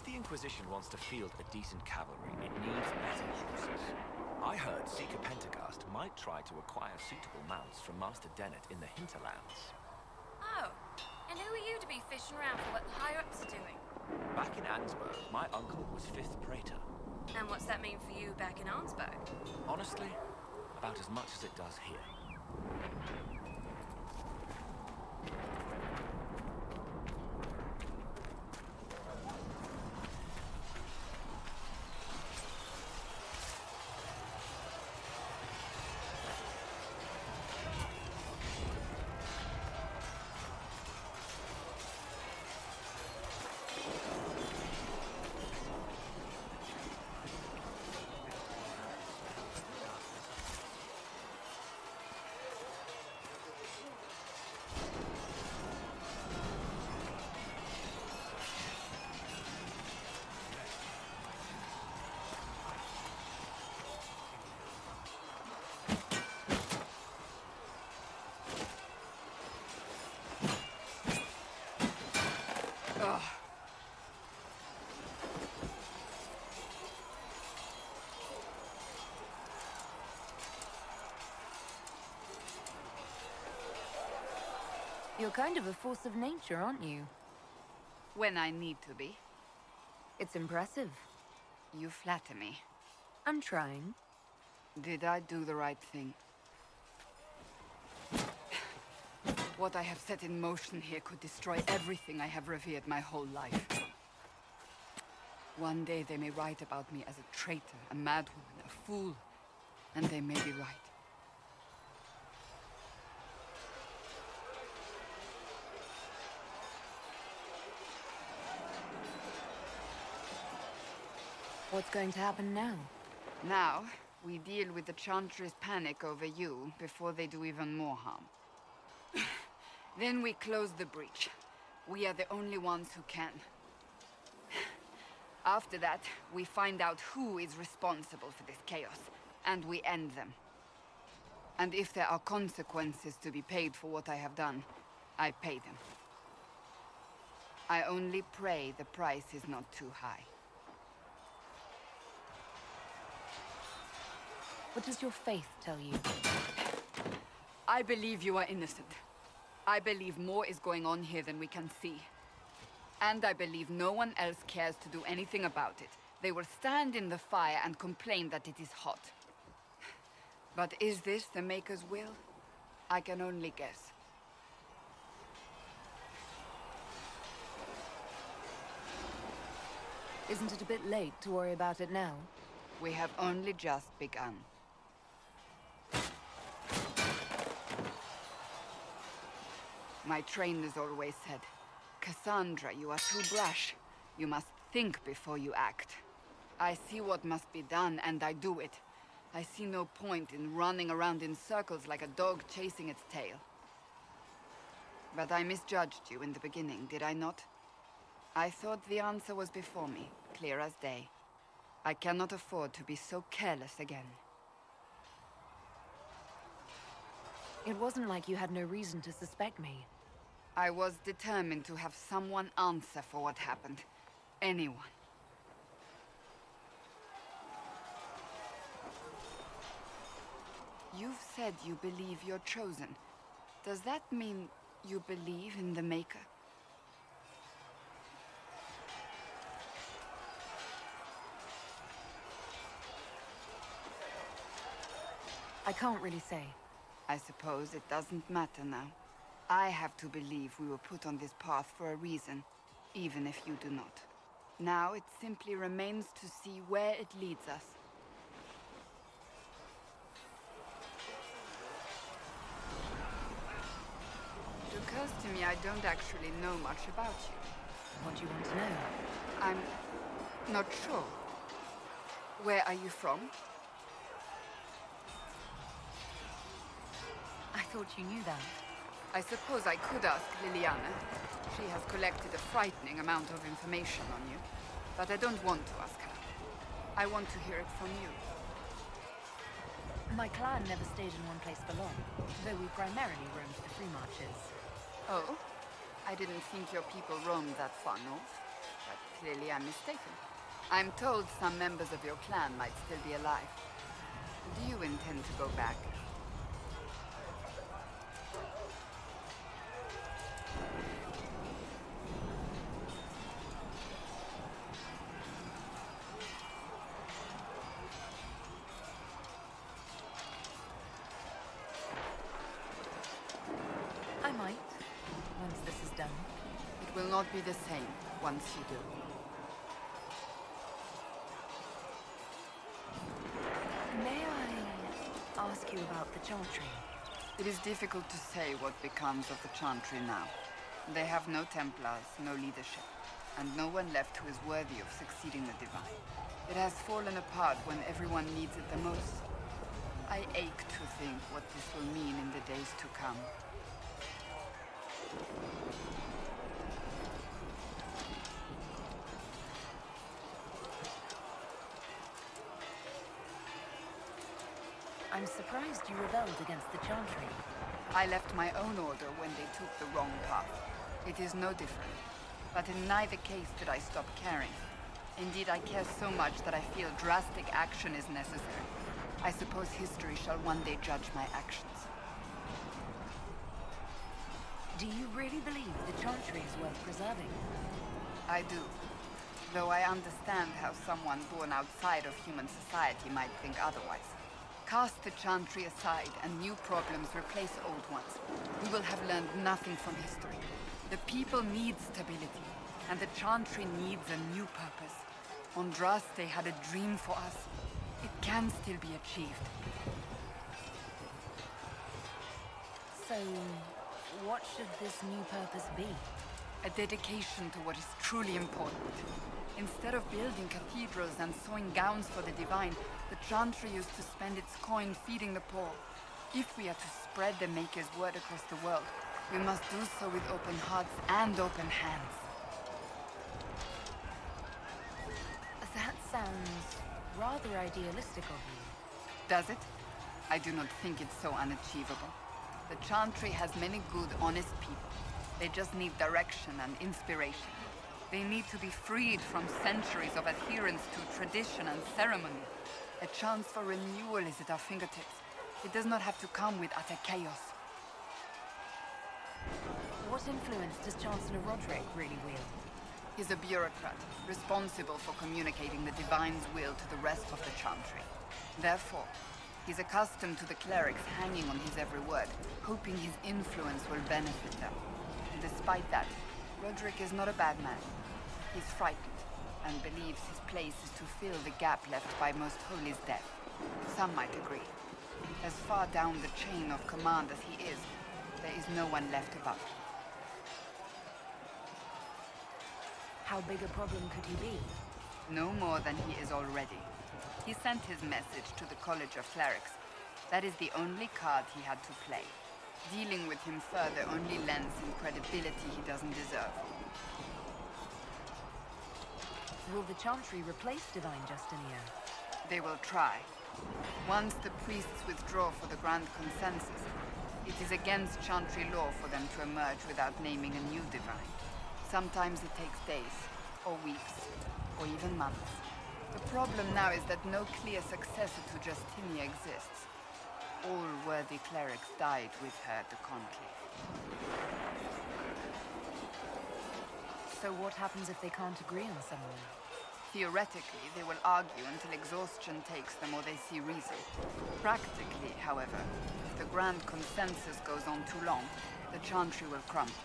If the Inquisition wants to field a decent cavalry, it needs better horses. I heard Seeker Pentagast might try to acquire suitable mounts from Master Dennett in the hinterlands. Oh, and who are you to be fishing around for what the higher-ups are doing? Back in Ansburg, my uncle was 5th Praetor. And what's that mean for you back in Arnsberg? Honestly, about as much as it does here. You're kind of a force of nature, aren't you? When I need to be. It's impressive. You flatter me. I'm trying. Did I do the right thing? What I have set in motion here could destroy everything I have revered my whole life. One day they may write about me as a traitor, a madwoman, a fool, and they may be right. What's going to happen now? Now, we deal with the Chantry's panic over you before they do even more harm. Then we close the breach. We are the only ones who can. After that, we find out who is responsible for this chaos, and we end them. And if there are consequences to be paid for what I have done, I pay them. I only pray the price is not too high. What does your faith tell you? I believe you are innocent. I believe more is going on here than we can see. And I believe no one else cares to do anything about it. They will stand in the fire and complain that it is hot. But is this the Maker's will? I can only guess. Isn't it a bit late to worry about it now? We have only just begun. My trainers always said, Cassandra, you are too brash. You must think before you act. I see what must be done, and I do it. I see no point in running around in circles like a dog chasing its tail. But I misjudged you in the beginning, did I not? I thought the answer was before me, clear as day. I cannot afford to be so careless again. It wasn't like you had no reason to suspect me. I was determined to have someone answer for what happened. Anyone. You've said you believe you're chosen. Does that mean you believe in the Maker? I can't really say. I suppose it doesn't matter now. I have to believe we were put on this path for a reason, even if you do not. Now it simply remains to see where it leads us. It occurs to me I don't actually know much about you. What do you want to know? I'm not sure. Where are you from? I thought you knew that. I suppose I could ask Liliana. She has collected a frightening amount of information on you. But I don't want to ask her. I want to hear it from you. My clan never stayed in one place for long, though we primarily roamed the free marches. Oh? I didn't think your people roamed that far north. But Clearly I'm mistaken. I'm told some members of your clan might still be alive. Do you intend to go back? I might, once this is done. It will not be the same once you do. May I ask you about the Chantry? It is difficult to say what becomes of the Chantry now. They have no Templars, no leadership, and no one left who is worthy of succeeding the Divine. It has fallen apart when everyone needs it the most. I ache to think what this will mean in the days to come. I'm surprised you rebelled against the Chantry. I left my own order when they took the wrong path. It is no different. But in neither case did I stop caring. Indeed, I care so much that I feel drastic action is necessary. I suppose history shall one day judge my actions. Do you really believe the Chantry is worth preserving? I do. Though I understand how someone born outside of human society might think otherwise. Cast the Chantry aside and new problems replace old ones. We will have learned nothing from history. The people need stability, and the Chantry needs a new purpose. Andraste had a dream for us. It can still be achieved. So, what should this new purpose be? A dedication to what is truly important. Instead of building cathedrals and sewing gowns for the Divine, the Chantry used to spend its coin feeding the poor. If we are to spread the Maker's word across the world, we must do so with open hearts and open hands. That sounds rather idealistic of you. Does it? I do not think it's so unachievable. The Chantry has many good, honest people. They just need direction and inspiration. They need to be freed from centuries of adherence to tradition and ceremony. A chance for renewal is at our fingertips. It does not have to come with utter chaos. What influence does Chancellor Roderick really wield? He's a bureaucrat, responsible for communicating the Divine's will to the rest of the Chantry. Therefore, he's accustomed to the clerics hanging on his every word, hoping his influence will benefit them. Despite that, Roderick is not a bad man. He's frightened, and believes his place is to fill the gap left by Most Holy's death. Some might agree. As far down the chain of command as he is, there is no one left above him. How big a problem could he be? No more than he is already. He sent his message to the College of Clerics. That is the only card he had to play. Dealing with him further only lends him credibility he doesn't deserve. Will the Chantry replace Divine Justinian? They will try. Once the priests withdraw for the Grand Consensus, it is against Chantry law for them to emerge without naming a new Divine. Sometimes it takes days, or weeks, or even months. The problem now is that no clear successor to Justinia exists. All worthy clerics died with her at the conclave. So what happens if they can't agree on someone? Theoretically, they will argue until exhaustion takes them or they see reason. Practically, however, if the Grand Consensus goes on too long, the Chantry will crumble.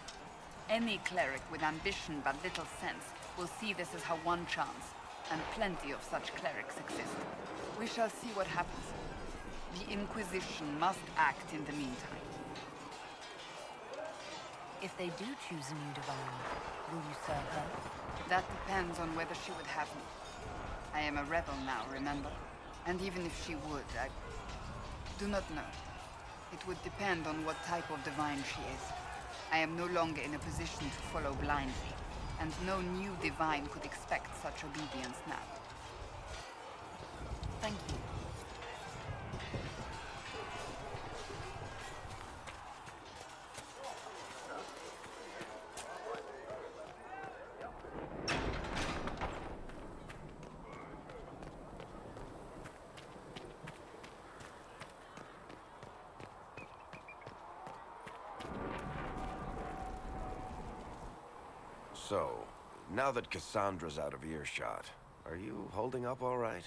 Any cleric with ambition but little sense will see this as her one chance, and plenty of such clerics exist. We shall see what happens. The Inquisition must act in the meantime. If they do choose a new Divine, will you serve her? That depends on whether she would have me. I am a rebel now, remember? And even if she would, I do not know. It would depend on what type of Divine she is. I am no longer in a position to follow blindly, and no new Divine could expect such obedience now. Thank you. So, now that Cassandra's out of earshot, are you holding up all right?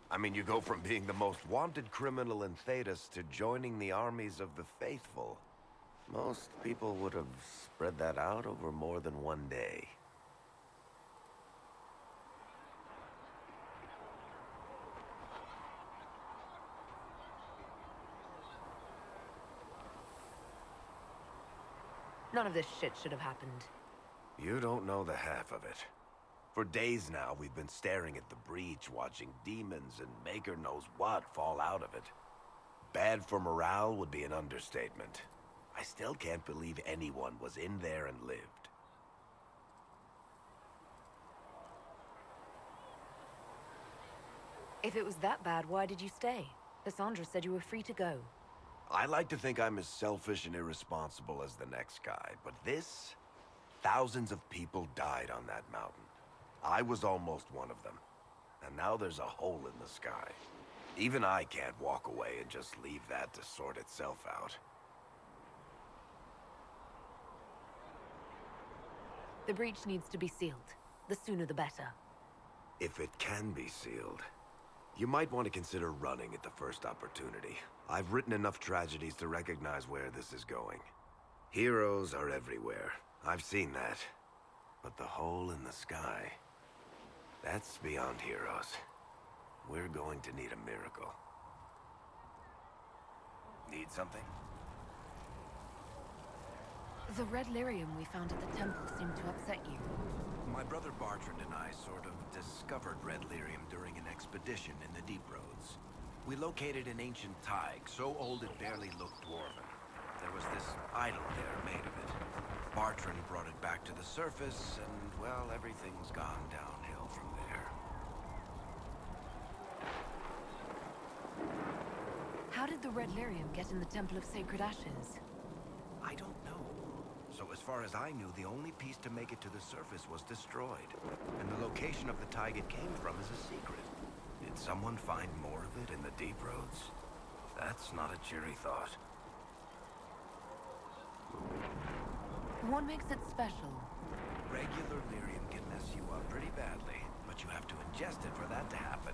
I mean, you go from being the most wanted criminal in Thedas to joining the armies of the faithful. Most people would have spread that out over more than one day. None of this shit should have happened. You don't know the half of it. For days now, we've been staring at the breach, watching demons and maker knows what fall out of it. Bad for morale would be an understatement. I still can't believe anyone was in there and lived. If it was that bad, why did you stay? Cassandra said you were free to go. I like to think I'm as selfish and irresponsible as the next guy, but this... Thousands of people died on that mountain. I was almost one of them. And now there's a hole in the sky. Even I can't walk away and just leave that to sort itself out. The breach needs to be sealed. The sooner the better. If it can be sealed, you might want to consider running at the first opportunity. I've written enough tragedies to recognize where this is going. Heroes are everywhere. I've seen that. But the hole in the sky... that's beyond heroes. We're going to need a miracle. Need something? The red lyrium we found at the temple seemed to upset you. My brother Bartrand and I sort of discovered red lyrium during an expedition in the Deep Roads. We located an ancient thaig, so old it barely looked dwarven. There was this idol there made of it. Bartrand brought it back to the surface, and, well, everything's gone downhill from there. How did the red lyrium get in the Temple of Sacred Ashes? I don't know. So as far as I knew, the only piece to make it to the surface was destroyed. And the location of the thaig it came from is a secret. Did someone find more of it in the Deep Roads? That's not a cheery thought. What makes it special? Regular lyrium can mess you up pretty badly, but you have to ingest it for that to happen.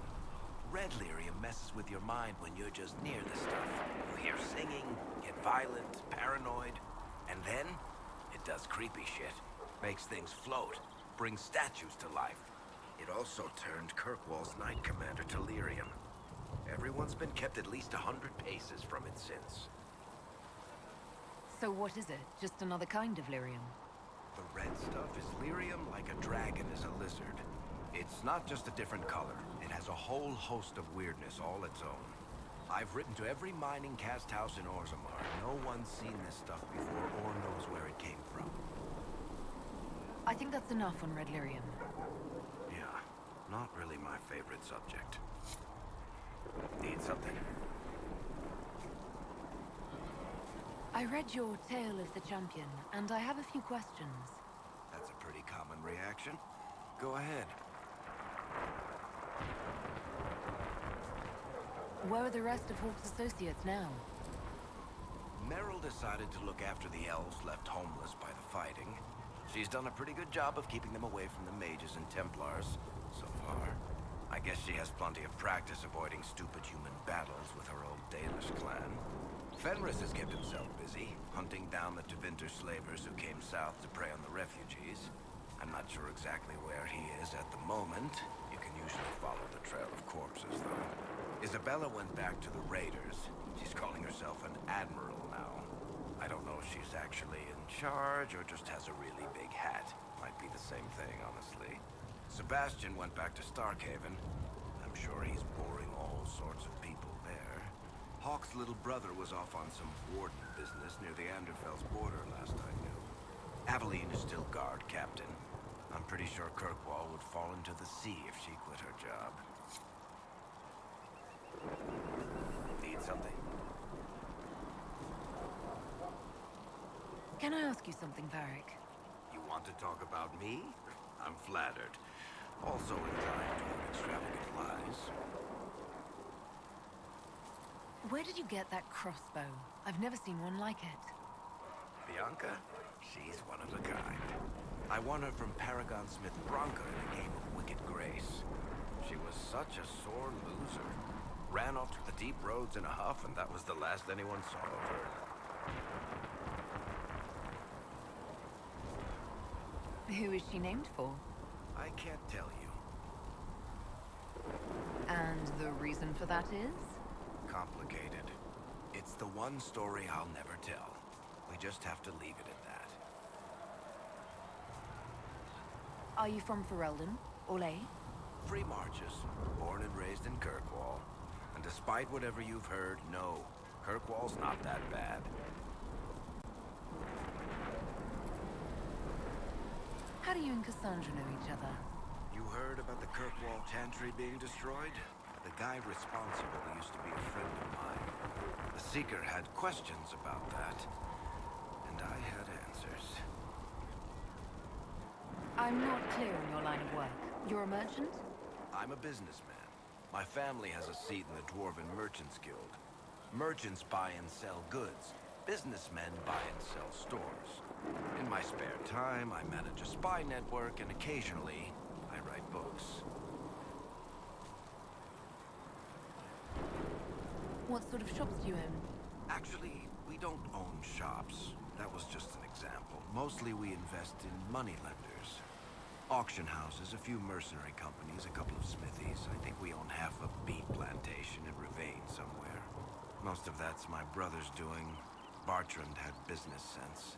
Red lyrium messes with your mind when you're just near the stuff. You hear singing, get violent, paranoid, and then it does creepy shit. Makes things float, brings statues to life. It also turned Kirkwall's Knight Commander to lyrium. Everyone's been kept at least 100 paces from it since. So what is it? Just another kind of lyrium? The red stuff is lyrium like a dragon is a lizard. It's not just a different color. It has a whole host of weirdness all its own. I've written to every mining cast house in Orzammar. No one's seen this stuff before or knows where it came from. I think that's enough on red lyrium. Yeah, not really my favorite subject. Need something? I read your Tale of the Champion, and I have a few questions. That's a pretty common reaction. Go ahead. Where are the rest of Hawke's associates now? Meryl decided to look after the elves left homeless by the fighting. She's done a pretty good job of keeping them away from the mages and Templars, so far. I guess she has plenty of practice avoiding stupid human battles with her old Dalish clan. Fenris has kept himself busy, hunting down the Tevinter slavers who came south to prey on the refugees. I'm not sure exactly where he is at the moment. You can usually follow the trail of corpses, though. Isabella went back to the raiders. She's calling herself an admiral now. I don't know if she's actually in charge or just has a really big hat. Might be the same thing, honestly. Sebastian went back to Starkhaven. I'm sure he's boring all sorts of people there. Hawk's little brother was off on some warden business near the Anderfell's border last I knew. Aveline is still guard captain. I'm pretty sure Kirkwall would fall into the sea if she quit her job. Need something? Can I ask you something, Varric? You want to talk about me? I'm flattered. Also inclined toward extravagant lies. Where did you get that crossbow? I've never seen one like it. Bianca? She's one of a kind. I won her from Paragon Smith Bronca in a game of Wicked Grace. She was such a sore loser. Ran off to the deep roads in a huff, and that was the last anyone saw of her. Who is she named for? I can't tell you. And the reason for that is? Complicated. It's the one story I'll never tell. We just have to leave it at that. Are you from Ferelden? Orlais? Free Marches, born and raised in Kirkwall. And despite whatever you've heard, no, Kirkwall's not that bad. How do you and Cassandra know each other? You heard about the Kirkwall Chantry being destroyed? The guy responsible used to be a friend of mine. The Seeker had questions about that, and I had answers. I'm not clear on your line of work. You're a merchant? I'm a businessman. My family has a seat in the Dwarven Merchants Guild. Merchants buy and sell goods. Businessmen buy and sell stores. In my spare time, I manage a spy network, and occasionally, I write books. What sort of shops do you own? Actually, we don't own shops. That was just an example. Mostly we invest in money lenders. Auction houses, a few mercenary companies, a couple of smithies. I think we own half a beet plantation in Ravane somewhere. Most of that's my brother's doing. Bartrand had business sense.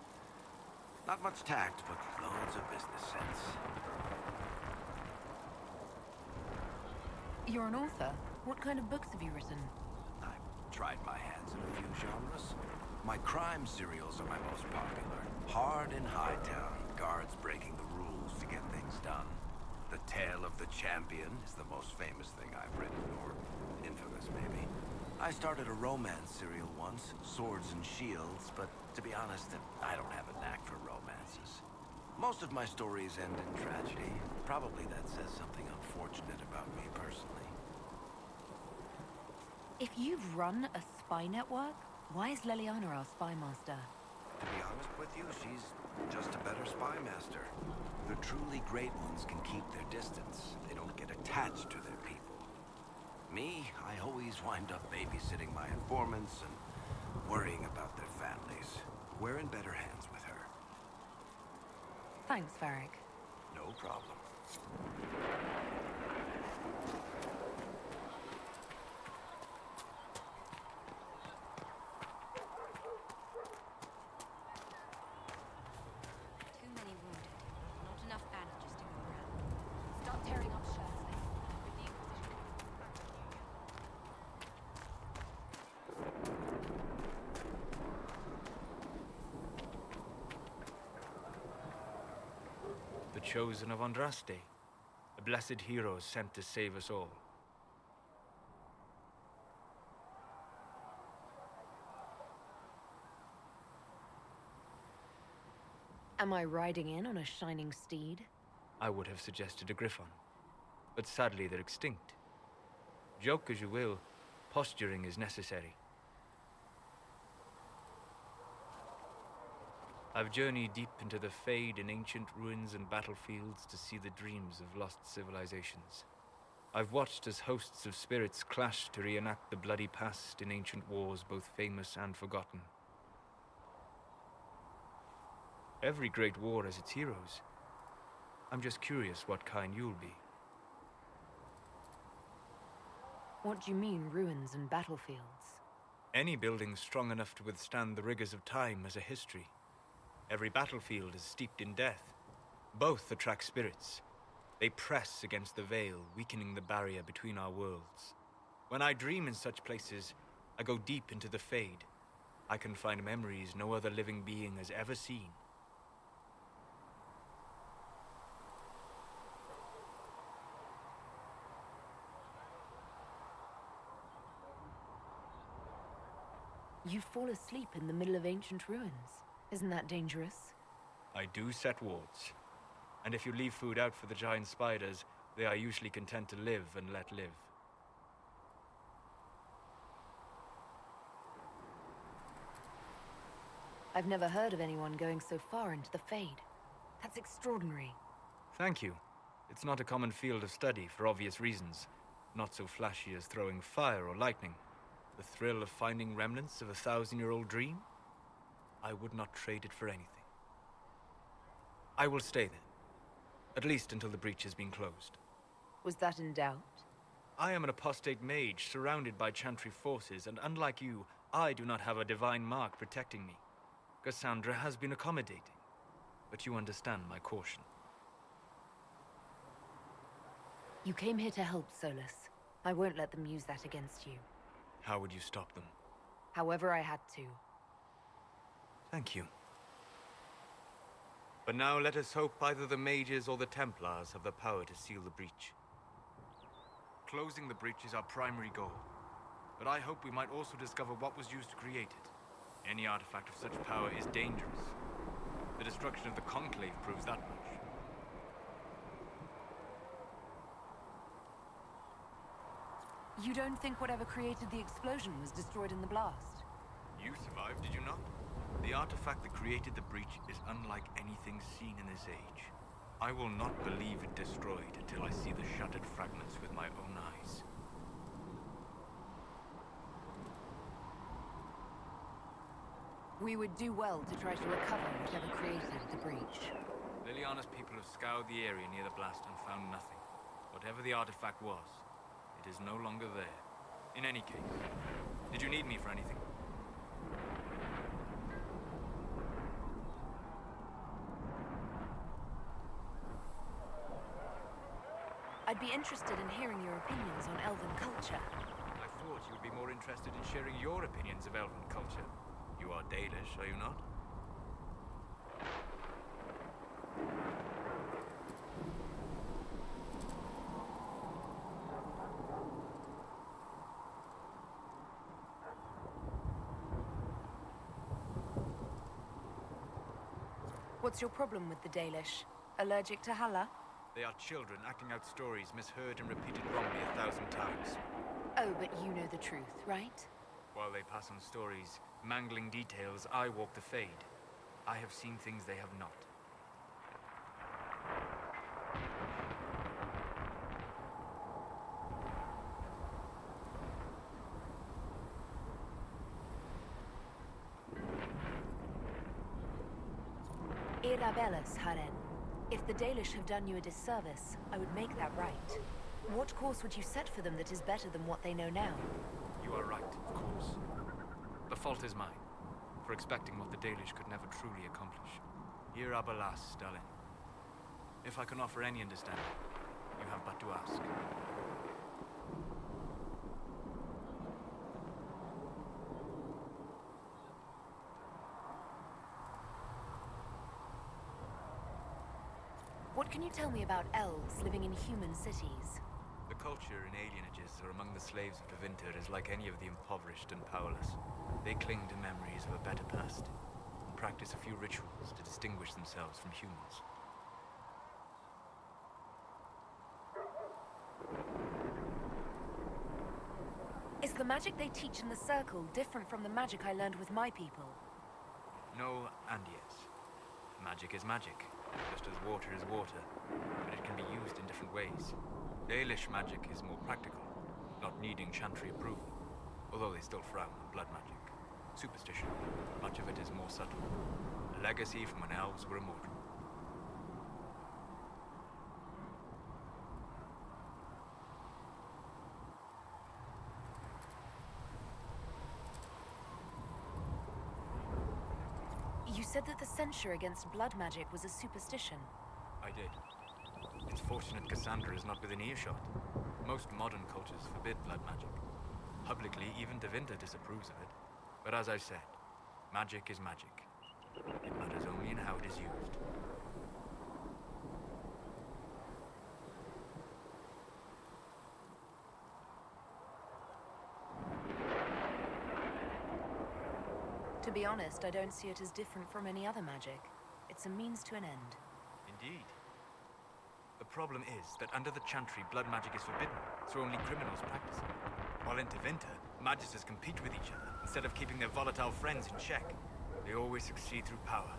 Not much tact, but loads of business sense. You're an author. What kind of books have you written? I've tried my hands in a few genres. My crime serials are my most popular. Hard in Hightown, guards breaking the rules to get things done. The Tale of the Champion is the most famous thing I've written, or infamous maybe. I started a romance serial once, Swords and Shields, but to be honest, I don't have a knack for romances. Most of my stories end in tragedy. Probably that says something unfortunate about me personally. If you've run a spy network, why is Leliana our spy master? To be honest with you, she's just a better spy master. The truly great ones can keep their distance. They don't get attached to their people. Me, I always wind up babysitting my informants and worrying about their families. We're in better hands with her. Thanks, Varric. No problem. Too many wounded. Not enough bandages to go around. Start tearing up shirts then. With the Inquisition. The chosen of Andraste, a blessed hero sent to save us all. Am I riding in on a shining steed? I would have suggested a griffon, but sadly they're extinct. Joke as you will, posturing is necessary. I've journeyed deep into the Fade in ancient ruins and battlefields to see the dreams of lost civilizations. I've watched as hosts of spirits clash to reenact the bloody past in ancient wars both famous and forgotten. Every great war has its heroes. I'm just curious what kind you'll be. What do you mean, ruins and battlefields? Any building strong enough to withstand the rigors of time has a history. Every battlefield is steeped in death. Both attract spirits. They press against the veil, weakening the barrier between our worlds. When I dream in such places, I go deep into the Fade. I can find memories no other living being has ever seen. You fall asleep in the middle of ancient ruins. Isn't that dangerous? I do set wards. And if you leave food out for the giant spiders, they are usually content to live and let live. I've never heard of anyone going so far into the Fade. That's extraordinary. Thank you. It's not a common field of study for obvious reasons. Not so flashy as throwing fire or lightning. The thrill of finding remnants of a 1,000-year-old dream? I would not trade it for anything. I will stay then. At least until the breach has been closed. Was that in doubt? I am an apostate mage surrounded by Chantry forces, and unlike you, I do not have a divine mark protecting me. Cassandra has been accommodating, but you understand my caution. You came here to help, Solus. I won't let them use that against you. How would you stop them? However I had to. Thank you. But now let us hope either the mages or the Templars have the power to seal the breach. Closing the breach is our primary goal, but I hope we might also discover what was used to create it. Any artifact of such power is dangerous. The destruction of the Conclave proves that much. You don't think whatever created the explosion was destroyed in the blast? You survived, did you not? The artifact that created the breach is unlike anything seen in this age. I will not believe it destroyed until I see the shattered fragments with my own eyes. We would do well to try to recover whatever created the breach. Liliana's people have scoured the area near the blast and found nothing. Whatever the artifact was, it is no longer there. In any case, did you need me for anything? I'd be interested in hearing your opinions on elven culture. I thought you would be more interested in sharing your opinions of elven culture. You are Dalish, are you not? What's your problem with the Dalish? Allergic to Hala? They are children acting out stories misheard and repeated wrongly 1,000 times. Oh, but you know the truth, right? While they pass on stories, mangling details, I walk the Fade. I have seen things they have not. Irabellis, Haren. If the Dalish have done you a disservice, I would make that right. What course would you set for them that is better than what they know now? You are right, of course. The fault is mine, for expecting what the Dalish could never truly accomplish. Irabalas, Stalin. If I can offer any understanding, you have but to ask. What can you tell me about elves living in human cities? The culture in alienages or among the slaves of Tevinter is like any of the impoverished and powerless. They cling to memories of a better past, and practice a few rituals to distinguish themselves from humans. Is the magic they teach in the Circle different from the magic I learned with my people? No and yes. Magic is magic, just as water is water, but it can be used in different ways. Dalish magic is more practical, not needing Chantry approval, although they still frown on blood magic. Superstition, much of it is more subtle. A legacy from when elves were immortal. You said that the censure against blood magic was a superstition. I did. It's fortunate Cassandra is not within earshot. Most modern cultures forbid blood magic. Publicly, even Tevinter disapproves of it. But as I said, magic is magic. It matters only in how it is used. To be honest, I don't see it as different from any other magic. It's a means to an end. Indeed. The problem is that under the Chantry, blood magic is forbidden, so only criminals practice it. While in Tevinter, magisters compete with each other instead of keeping their volatile friends in check. They always succeed through power,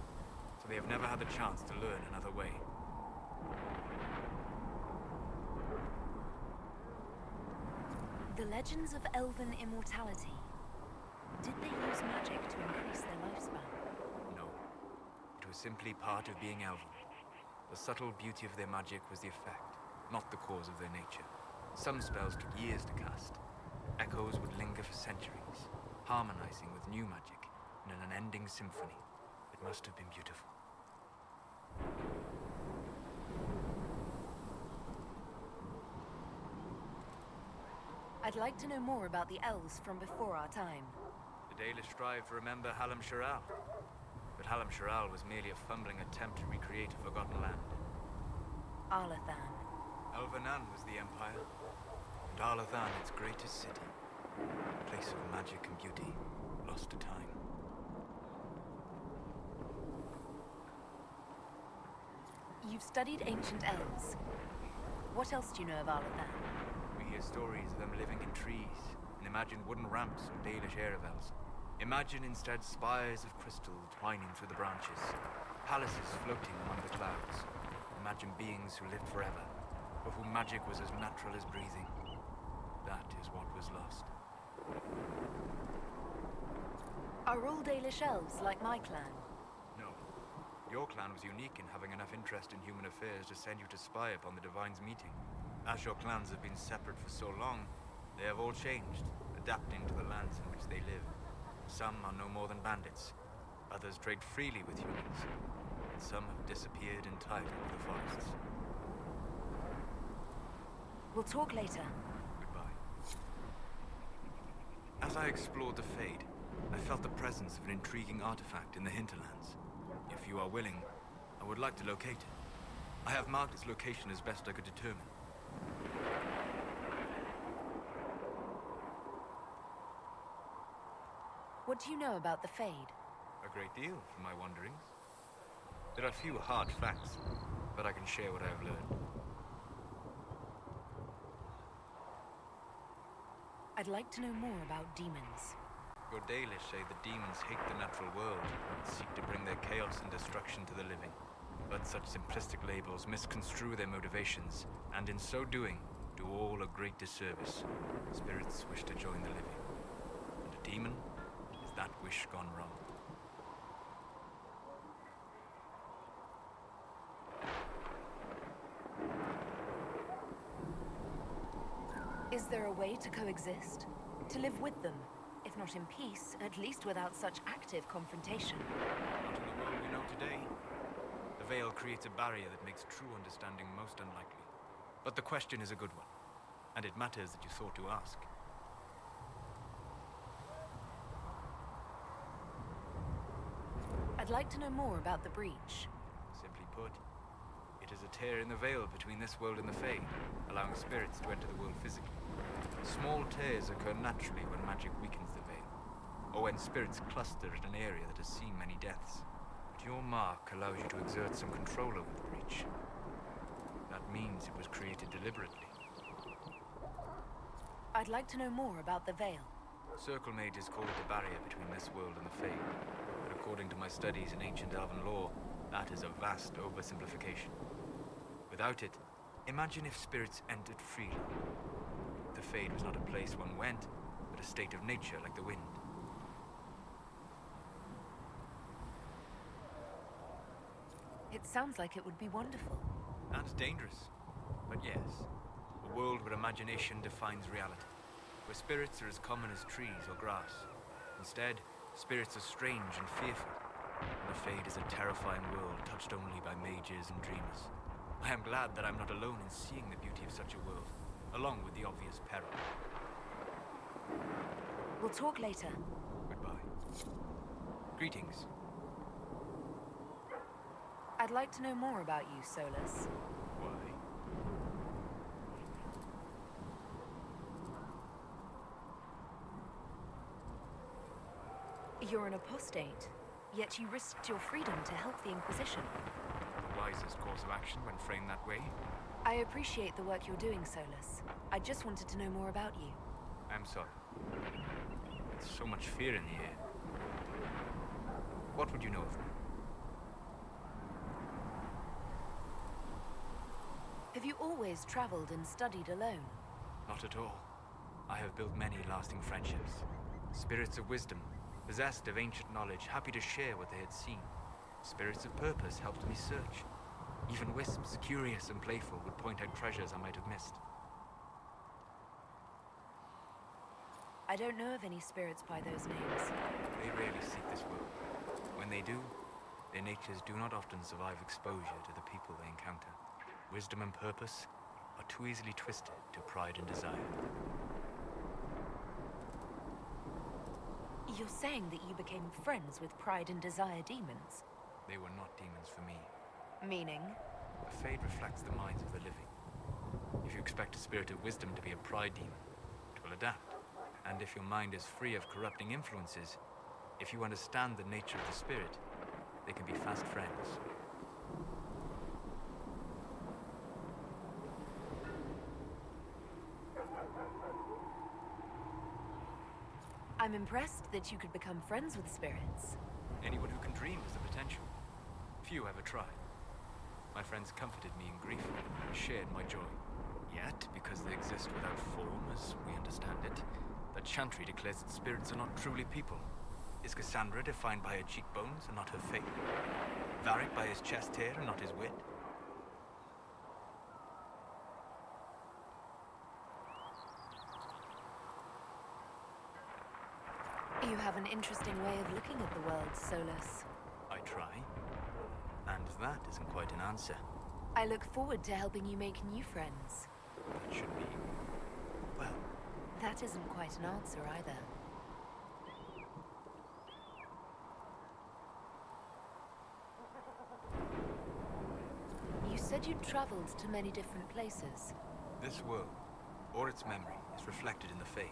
so they have never had the chance to learn another way. The legends of elven immortality. Did they use magic to increase their lifespan? No. It was simply part of being elven. The subtle beauty of their magic was the effect, not the cause of their nature. Some spells took years to cast. Echoes would linger for centuries, harmonizing with new magic in an unending symphony. It must have been beautiful. I'd like to know more about the elves from before our time. The Dalish strive to remember Hallam Sharal. But Hallam Sharal was merely a fumbling attempt to recreate a forgotten land. Arlathan. Elvanan was the empire, and Arlathan its greatest city. A place of magic and beauty, lost to time. You've studied ancient elves. What else do you know of Arlathan? We hear stories of them living in trees, and imagine wooden ramps or Dalish Erebels. Imagine instead spires of crystal twining through the branches, palaces floating among the clouds. Imagine beings who lived forever, for whom magic was as natural as breathing. That is what was lost. Are all Dalish elves like my clan? No. Your clan was unique in having enough interest in human affairs to send you to spy upon the Divine's meeting. As your clans have been separate for so long, they have all changed, adapting to the lands in which they live. Some are no more than bandits. Others trade freely with humans. And some have disappeared entirely into the forests. We'll talk later. Goodbye. As I explored the Fade, I felt the presence of an intriguing artifact in the hinterlands. If you are willing, I would like to locate it. I have marked its location as best I could determine. What do you know about the Fade? A great deal from my wanderings. There are few hard facts, but I can share what I have learned. I'd like to know more about demons. Your Dalish say the demons hate the natural world and seek to bring their chaos and destruction to the living. But such simplistic labels misconstrue their motivations, and in so doing, do all a great disservice. Spirits wish to join the living, and a demon is that wish gone wrong. Is there a way to coexist? To live with them? If not in peace, at least without such active confrontation. Not in the world we know today. The veil creates a barrier that makes true understanding most unlikely. But the question is a good one, and it matters that you thought to ask. I'd like to know more about the breach. Simply put, it is a tear in the veil between this world and the Fade, allowing spirits to enter the world physically. Small tears occur naturally when magic weakens the veil, or when spirits cluster at an area that has seen many deaths. But your mark allows you to exert some control over the breach. That means it was created deliberately. I'd like to know more about the veil. Circle mages call it a barrier between this world and the Fade, but according to my studies in ancient elven lore, that is a vast oversimplification. Without it, imagine if spirits entered freely. The Fade was not a place one went, but a state of nature like the wind. It sounds like it would be wonderful. And dangerous. But yes, a world where imagination defines reality, where spirits are as common as trees or grass. Instead, spirits are strange and fearful, and the Fade is a terrifying world touched only by mages and dreamers. I am glad that I'm not alone in seeing the beauty of such a world, along with the obvious peril. We'll talk later. Goodbye. Greetings. I'd like to know more about you, Solus. Why? You're an apostate, yet you risked your freedom to help the Inquisition. The wisest course of action when framed that way. I appreciate the work you're doing, Solus. I just wanted to know more about you. I'm sorry. There's so much fear in the air. What would you know of me? Have you always traveled and studied alone? Not at all. I have built many lasting friendships. Spirits of wisdom, possessed of ancient knowledge, happy to share what they had seen. Spirits of purpose helped me search. Even wisps, curious and playful, would point out treasures I might have missed. I don't know of any spirits by those names. They rarely seek this world. When they do, their natures do not often survive exposure to the people they encounter. Wisdom and purpose are too easily twisted to pride and desire. You're saying that you became friends with Pride and Desire demons? They were not demons for me. Meaning? The Fade reflects the minds of the living. If you expect a spirit of wisdom to be a pride demon, it will adapt. And if your mind is free of corrupting influences, if you understand the nature of the spirit, they can be fast friends. I'm impressed that you could become friends with spirits. Anyone who can dream has the potential. Few ever try. My friends comforted me in grief and shared my joy. Yet, because they exist without form, as we understand it, the Chantry declares that spirits are not truly people. Is Cassandra defined by her cheekbones and not her fate? Varric by his chest hair and not his wit? You have an interesting way of looking at the world, Solus. I try. And that isn't quite an answer. I look forward to helping you make new friends. That should be... well, That isn't quite an answer either. You said you'd traveled to many different places. this world, or its memory, is reflected in the Fade.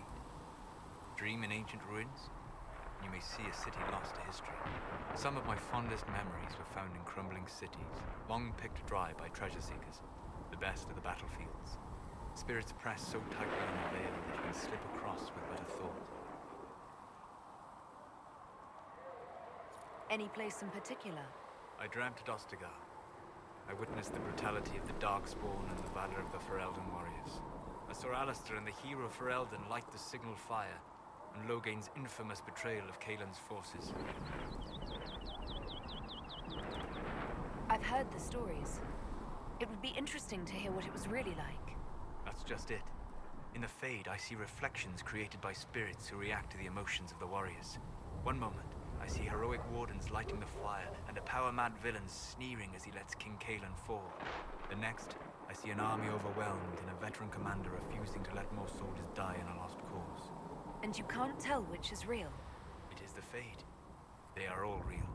Dream in ancient ruins, and you may see a city lost to history. Some of my fondest memories were found in crumbling cities, long picked dry by treasure seekers, the best of the battlefields. Spirits press so tightly on the veil that you can slip across with but a thought. Any place in particular? I dreamt at Ostagar. I witnessed the brutality of the Darkspawn and the valor of the Ferelden warriors. I saw Alistair and the hero Ferelden light the signal fire, and Logain's infamous betrayal of Kaelin's forces. I've heard the stories. It would be interesting to hear what it was really like. That's just it. In the Fade, I see reflections created by spirits who react to the emotions of the warriors. One moment, I see heroic wardens lighting the fire, and a power-mad villain sneering as he lets King Kaelin fall. The next, I see an army overwhelmed and a veteran commander refusing to let more soldiers die in a lost cause. And you can't tell which is real. It is the Fade. They are all real.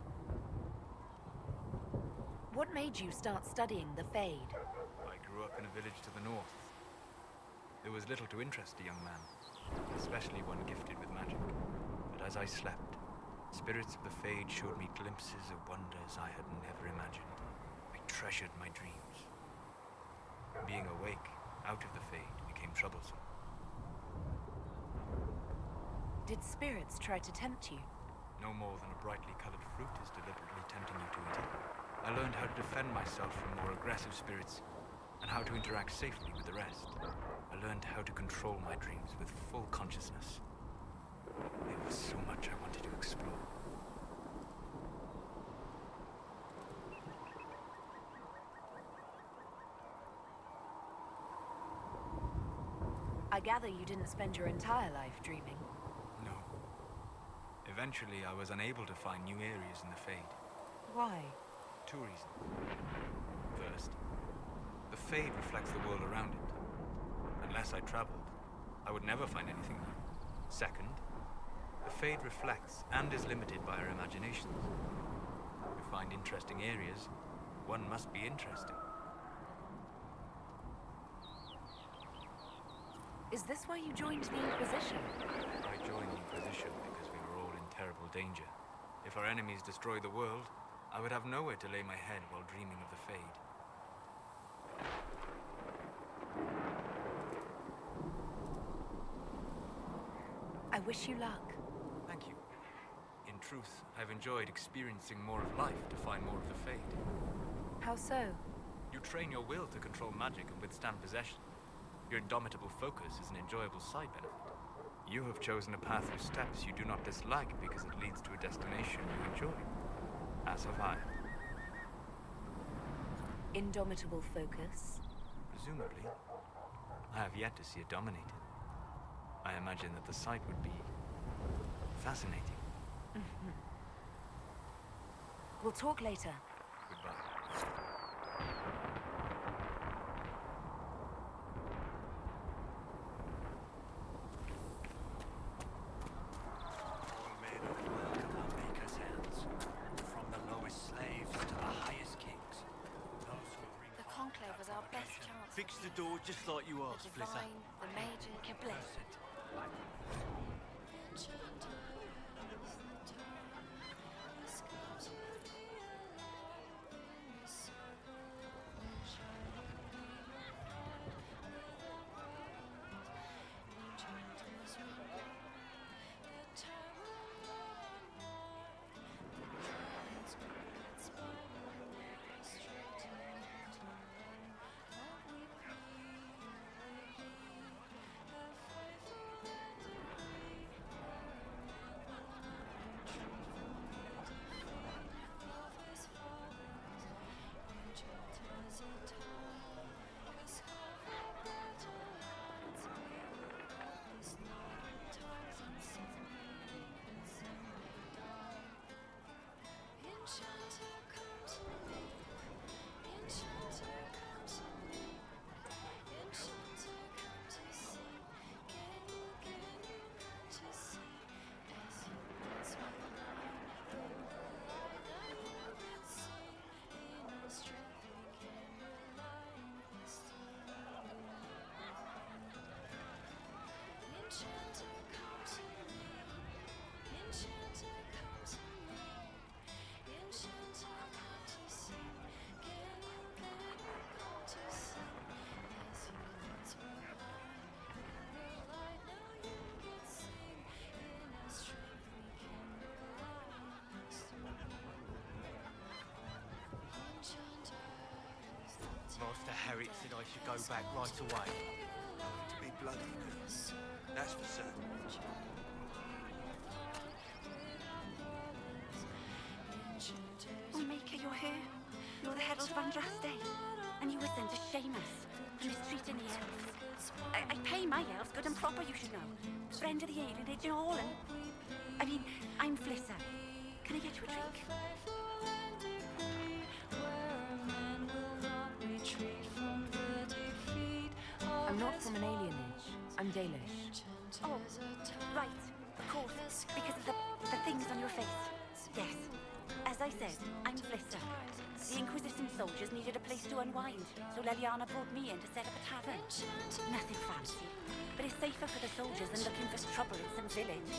What made you start studying the Fade? I grew up in a village to the north. There was little to interest a young man, especially one gifted with magic. But as I slept, spirits of the Fade showed me glimpses of wonders I had never imagined. I treasured my dreams. Being awake, out of the Fade, became troublesome. Did spirits try to tempt you? No more than a brightly colored fruit is deliberately tempting you to eat it. I learned how to defend myself from more aggressive spirits, and how to interact safely with the rest. I learned how to control my dreams with full consciousness. There was so much I wanted to explore. I gather you didn't spend your entire life dreaming. No. Eventually, I was unable to find new areas in the Fade. Why? Two reasons. First, the Fade reflects the world around it. Unless I traveled, I would never find anything new. Second, the Fade reflects and is limited by our imaginations. To find interesting areas, one must be interesting. Is this why you joined the Inquisition? I joined the Inquisition because we were all in terrible danger. If our enemies destroyed the world, I would have nowhere to lay my head while dreaming of the Fade. I wish you luck. Thank you. In truth, I've enjoyed experiencing more of life to find more of the Fade. How so? You You train your will to control magic and withstand possession. Your indomitable focus is an enjoyable side benefit. You have chosen a path whose steps you do not dislike because it leads to a destination you enjoy. As have I. Indomitable focus. Presumably. I have yet to see it dominated. I imagine that the sight would be fascinating. We'll talk later. Goodbye. All men are the work of our Maker's hands, from the lowest slaves to the highest kings. Those who bring The Conclave was our best chance. Fix the door just like you The asked, Flitter. Divine, the Mage, and Kibble. Master Harriet said I should go back right away. To be bloody good. That's for certain. Oh, Maker, you're here. You're the Herald of Andraste. And you were sent to shame us for mistreating the elves. I pay my elves good and proper, you should know. Friend of the alienage and all, and... I mean, I'm Flitter. Can I get you a drink? I'm not from an alienage. I'm Dalish. Oh, right. Of course. Because of the things on your face. Yes. As I said, I'm Flitter. The Inquisition soldiers needed a place to unwind, so Leliana brought me in to set up a tavern. Nothing fancy, but it's safer for the soldiers than looking for trouble in some village.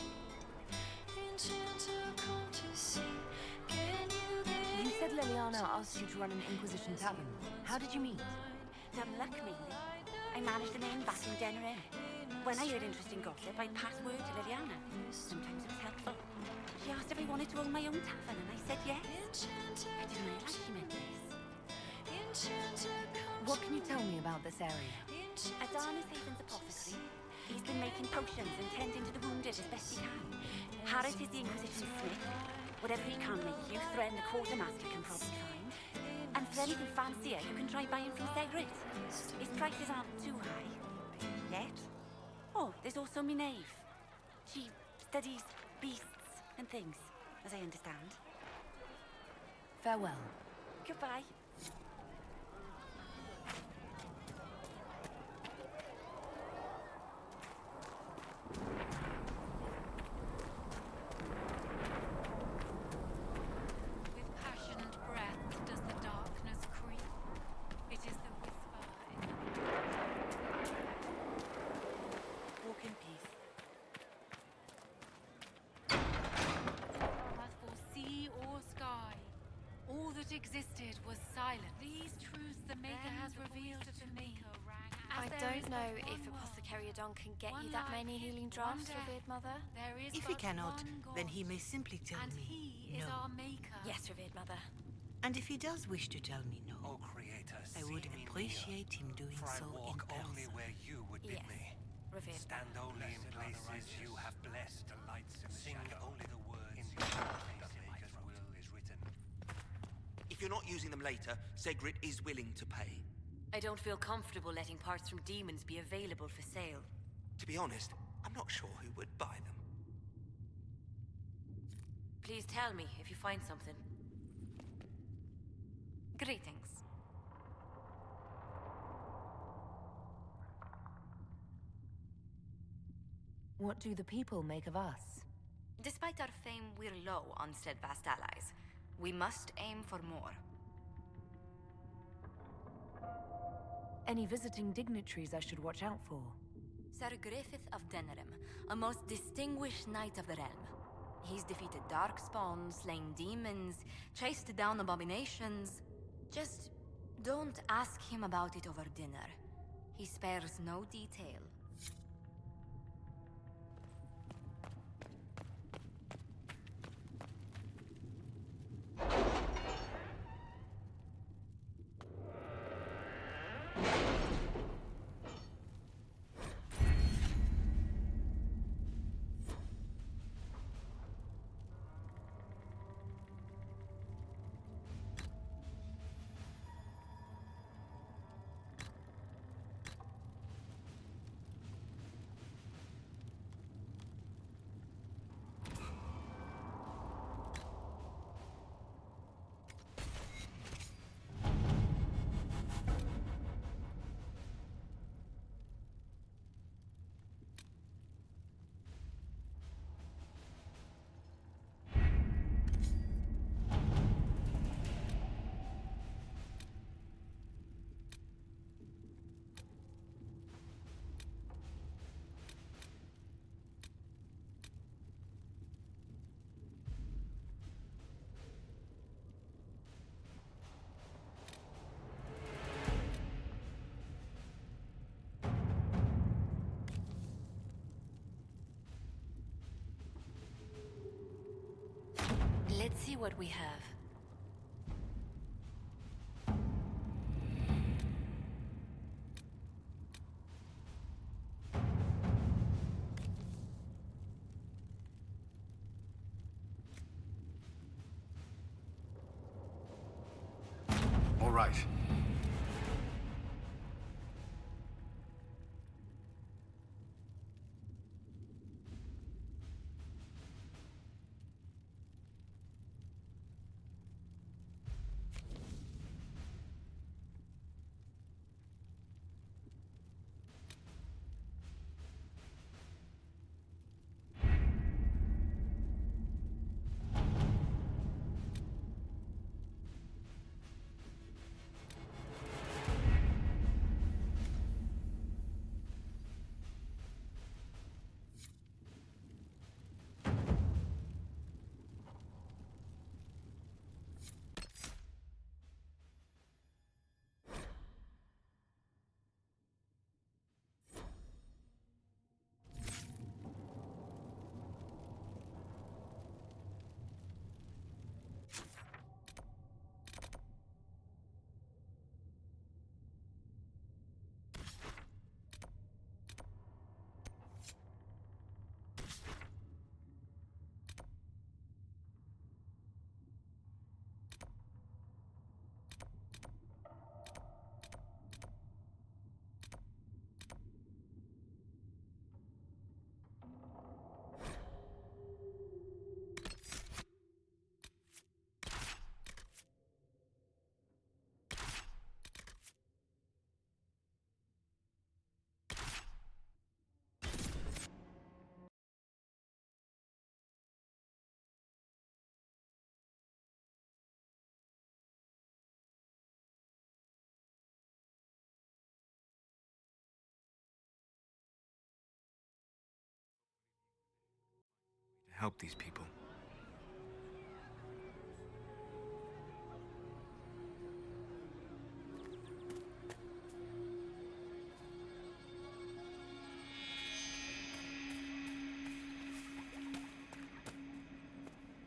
You said Leliana asked you to run an Inquisition tavern. How did you meet? Dumb luck, mainly. I managed an inn back in Denner Inn. When I heard interesting gossip, I'd pass word to Liliana. Sometimes it was helpful. She asked if I wanted to own my own tavern, and I said yes. I didn't realize she meant this. What can you tell me about this area? Adan is Haven's apothecary. He's been making potions and tending to the wounded as best he can. Harriet is the Inquisition smith. Whatever he can make you, thread and a quartermaster can probably find. And for anything fancier, you can try buying from Segrit. His prices aren't too high. Yet. Oh, there's also Minave. She studies beasts and things, as I understand. Farewell. Goodbye. With passion and breath does the darkness creep. It is the whisper in the Walk in peace. As for sea or sky, all that existed was silent. These truths the Maker has revealed to me. I don't know if Apothecary Adon can get you that many healing drafts, revered mother. There is If he but cannot, one then God, he may simply tell and me he is no. our Maker. Yes, revered mother. And if he does wish to tell me no, O Creator, I would see me appreciate him doing near, for so I in walk only person. where you would bid Yes. me. Revered Stand only in places you have blessed. Sing only the words in the Maker's will is written. If you're not using them later, Segrit is willing to pay. I don't feel comfortable letting parts from demons be available for sale. To be honest, I'm not sure who would buy them. Please tell me if you find something. Greetings. What do the people make of us? Despite our fame, we're low on steadfast allies. We must aim for more. Any visiting dignitaries I should watch out for? Sir Griffith of Denerim, a most distinguished knight of the realm. He's defeated darkspawn, slain demons, chased down abominations. Just don't ask him about it over dinner. He spares no detail. Let's see what we have. All right. To help these people.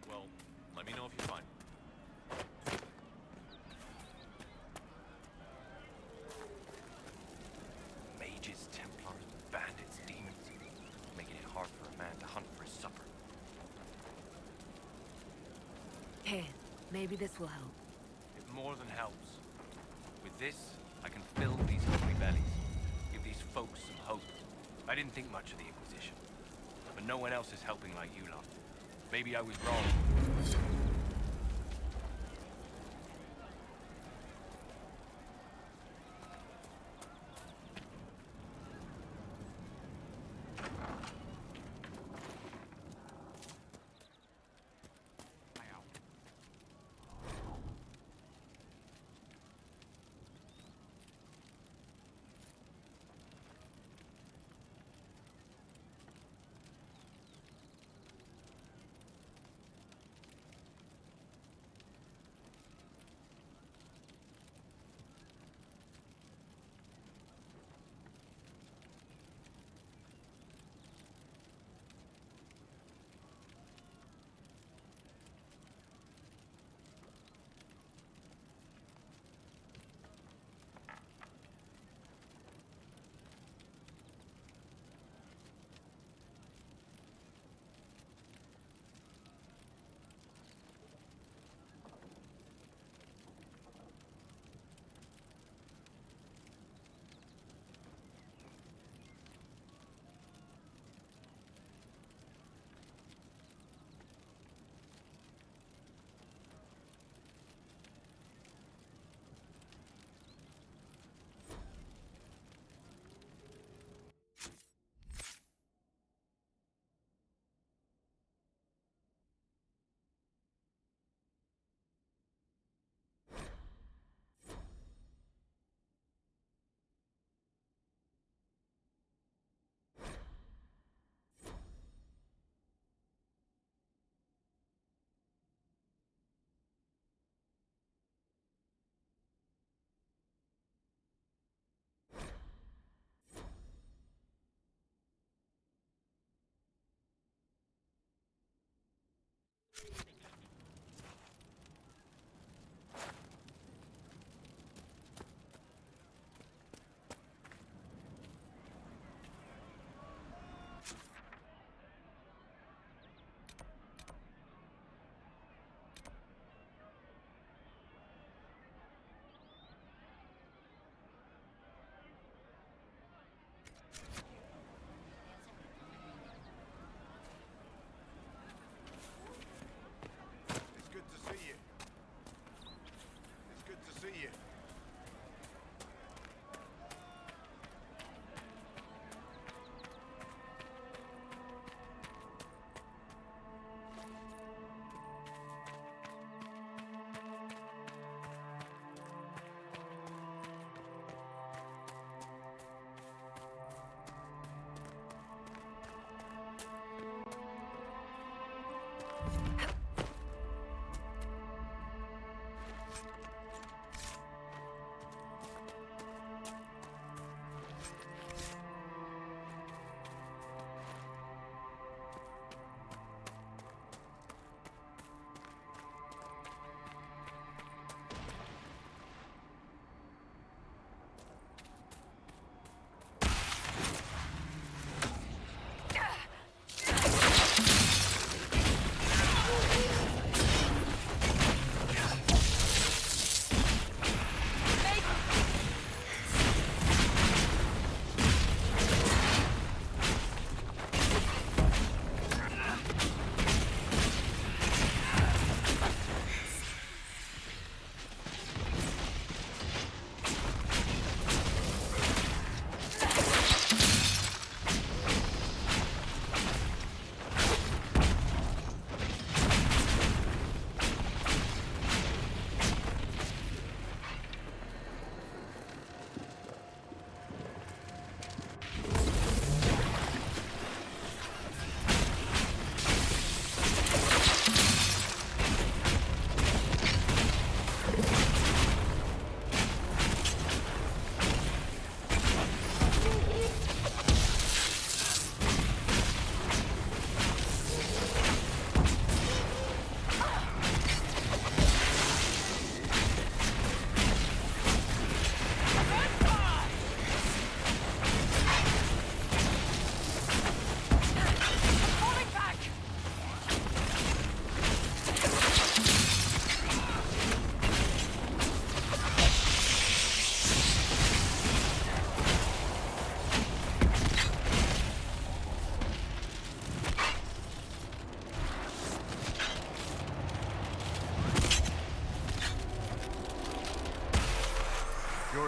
Well, let me know if you find. Here, maybe this will help. It more than helps. With this, I can fill these hungry bellies. Give these folks some hope. I didn't think much of the Inquisition. But no one else is helping like you lot. Maybe I was wrong.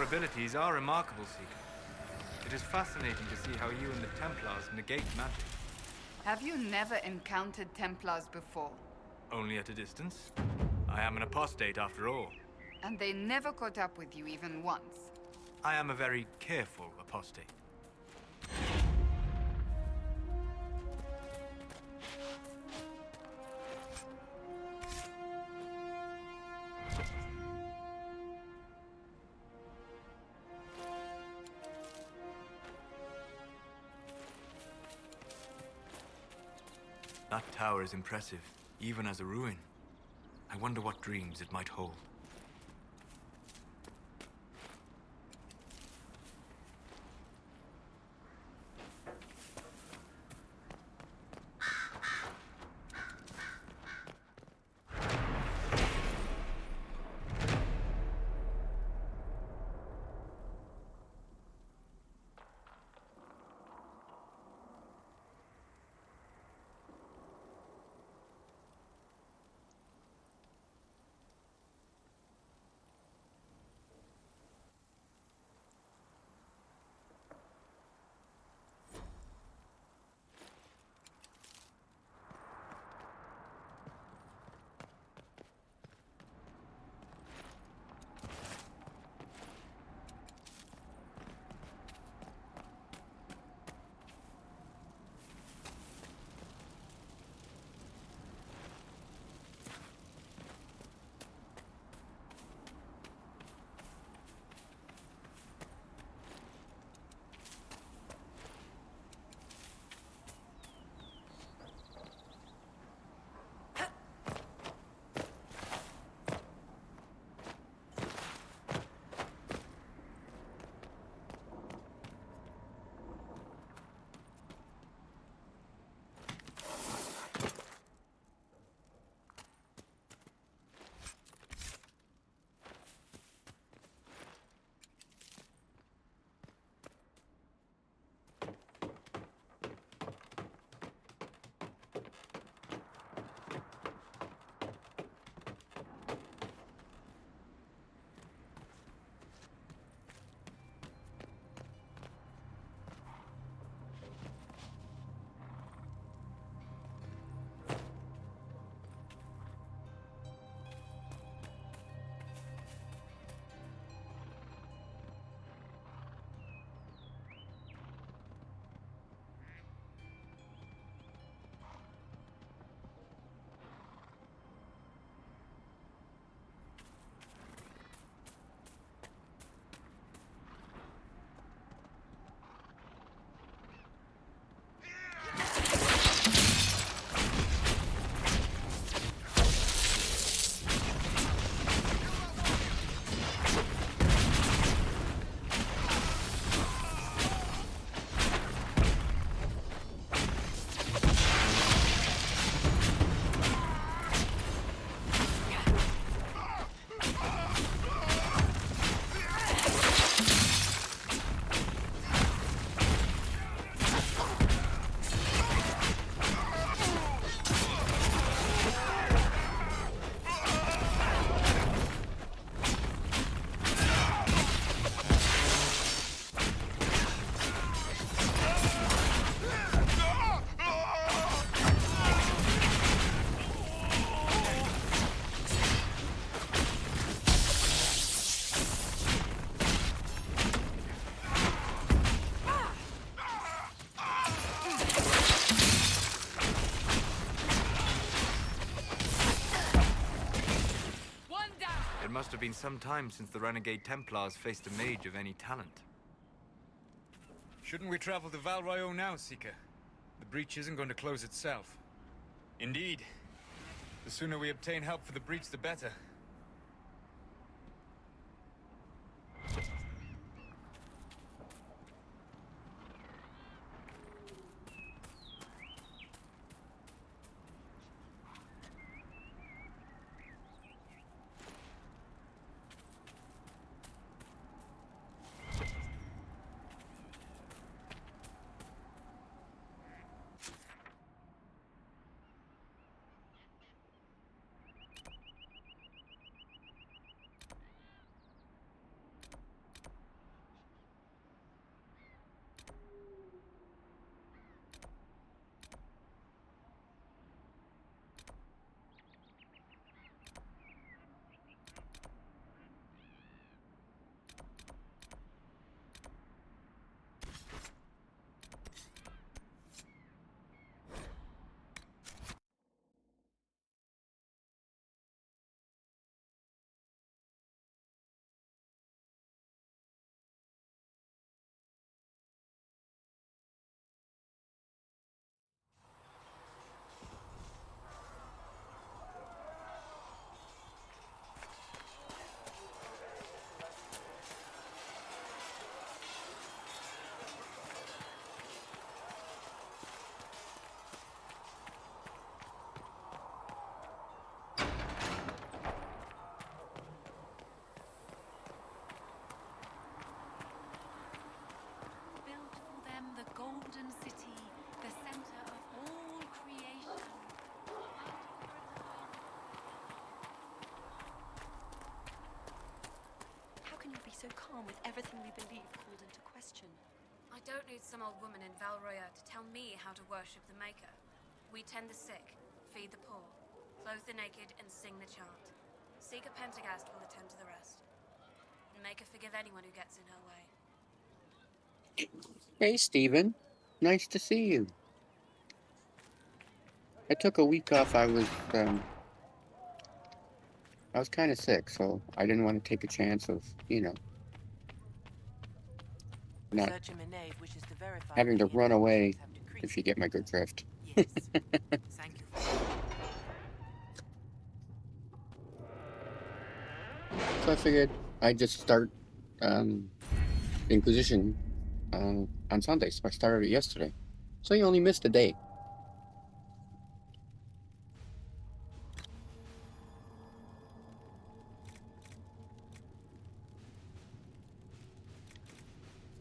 abilities are remarkable, Seeker. It is fascinating to see how you and the Templars negate magic. Have you never encountered Templars before? Only at a distance. I am an apostate after all. And they never caught up with you even once? I am a very careful apostate. That tower is impressive, even as a ruin. I wonder what dreams it might hold. It must have been some time since the Renegade Templars faced a mage of any talent. Shouldn't we travel to Val Royeaux now, Seeker? The breach isn't going to close itself. Indeed. The sooner we obtain help for the breach, the better. home with everything we believe called into question. I don't need some old woman in Valroya to tell me how to worship the Maker. We tend the sick, feed the poor, clothe the naked, and sing the chant. Seeker Pentagast will attend to the rest. And make her forgive anyone who gets in her way. Hey, Steven. Nice to see you. I took a week off. I was kind of sick, so I didn't want to take a chance of, not Researcher Meneve wishes to verify having to that the run away, Inquisitions have decreed. if you get my good drift. Yes. Thank you for So I figured I'd just start Inquisition on Sunday, so I started it yesterday. So you only missed a day.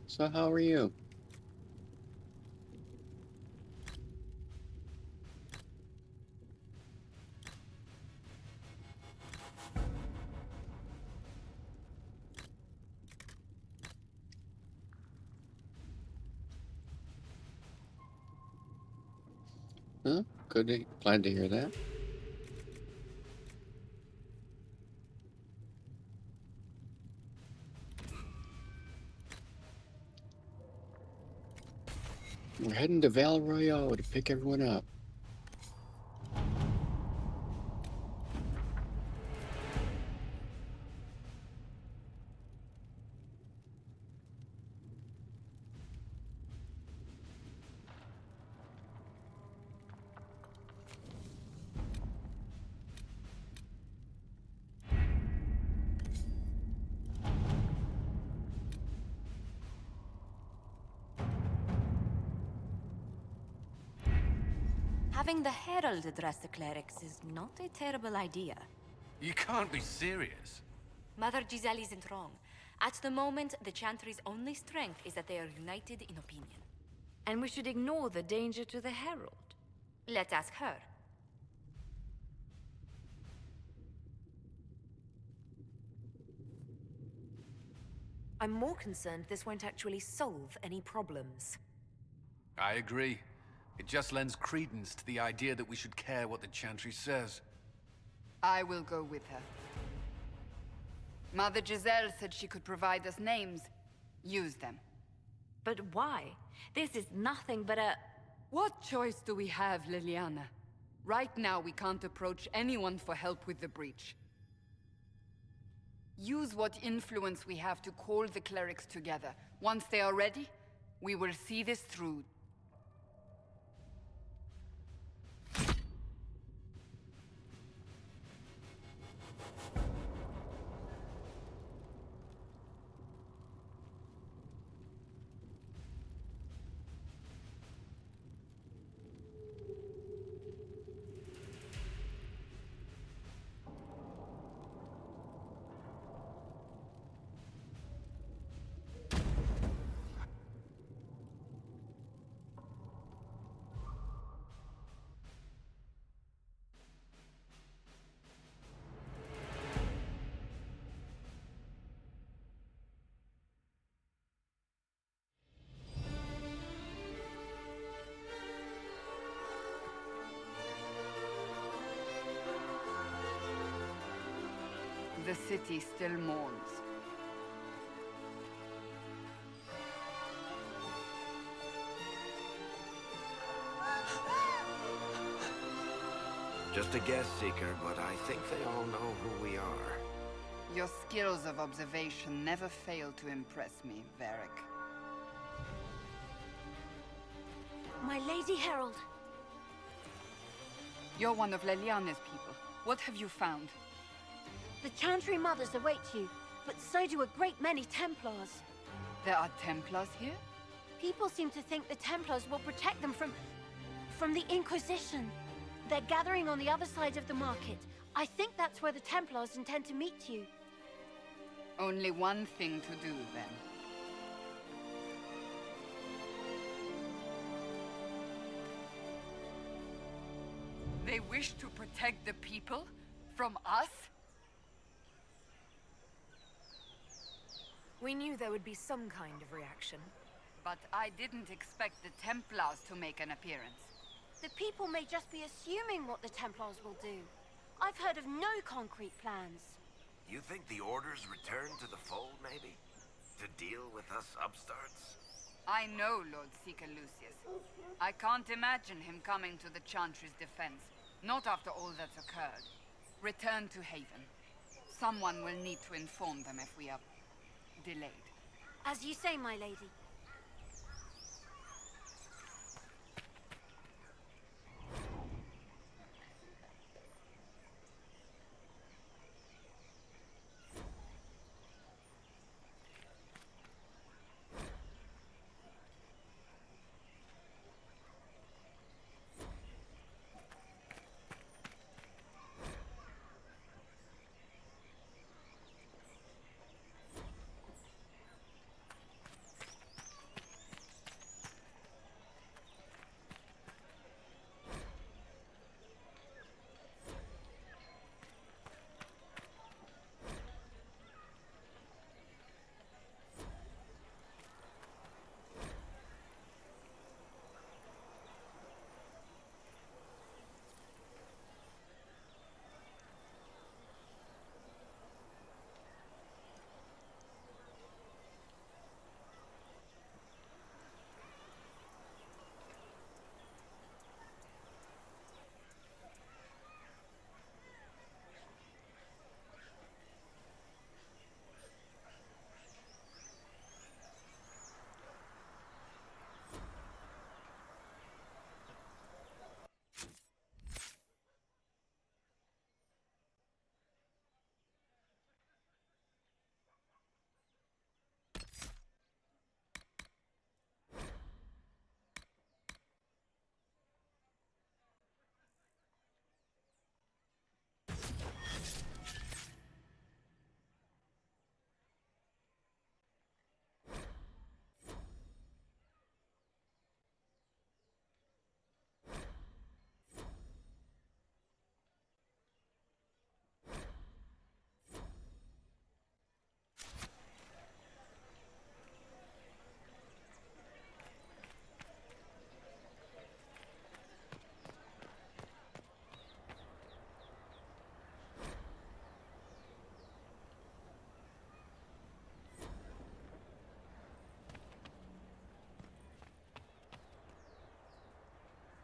So how are you? Huh? Good. Glad to hear that. We're heading to Val Royale to pick everyone up. Having the Herald address the clerics is not a terrible idea. You can't be serious. Mother Giselle isn't wrong. At the moment, the Chantry's only strength is that they are united in opinion. And we should ignore the danger to the Herald. Let's ask her. I'm more concerned this won't actually solve any problems. I agree. It just lends credence to the idea that we should care what the Chantry says. I will go with her. Mother Giselle said she could provide us names. Use them. But why? This is nothing but a... What choice do we have, Liliana? Right now, we can't approach anyone for help with the breach. Use what influence we have to call the clerics together. Once they are ready, we will see this through. The city still mourns. Just a guess, Seeker, but I think they all know who we are. Your skills of observation never fail to impress me, Varric. My Lady Herald. You're one of Leliana's people. What have you found? The Chantry Mothers await you, but so do a great many Templars. There are Templars here? People seem to think the Templars will protect them from the Inquisition. They're gathering on the other side of the market. I think that's where the Templars intend to meet you. Only one thing to do, then. They wish to protect the people? From us? We knew there would be some kind of reaction. But I didn't expect the Templars to make an appearance. The people may just be assuming what the Templars will do. I've heard of no concrete plans. You think the Order's return to the fold, maybe? To deal with us upstarts? I know Lord Seeker Lucius. I can't imagine him coming to the Chantry's defense. Not after all that's occurred. Return to Haven. Someone will need to inform them if we are delayed. As you say, my lady.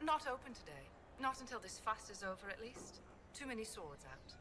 Not open today. Not until this fast is over, at least. Too many swords out.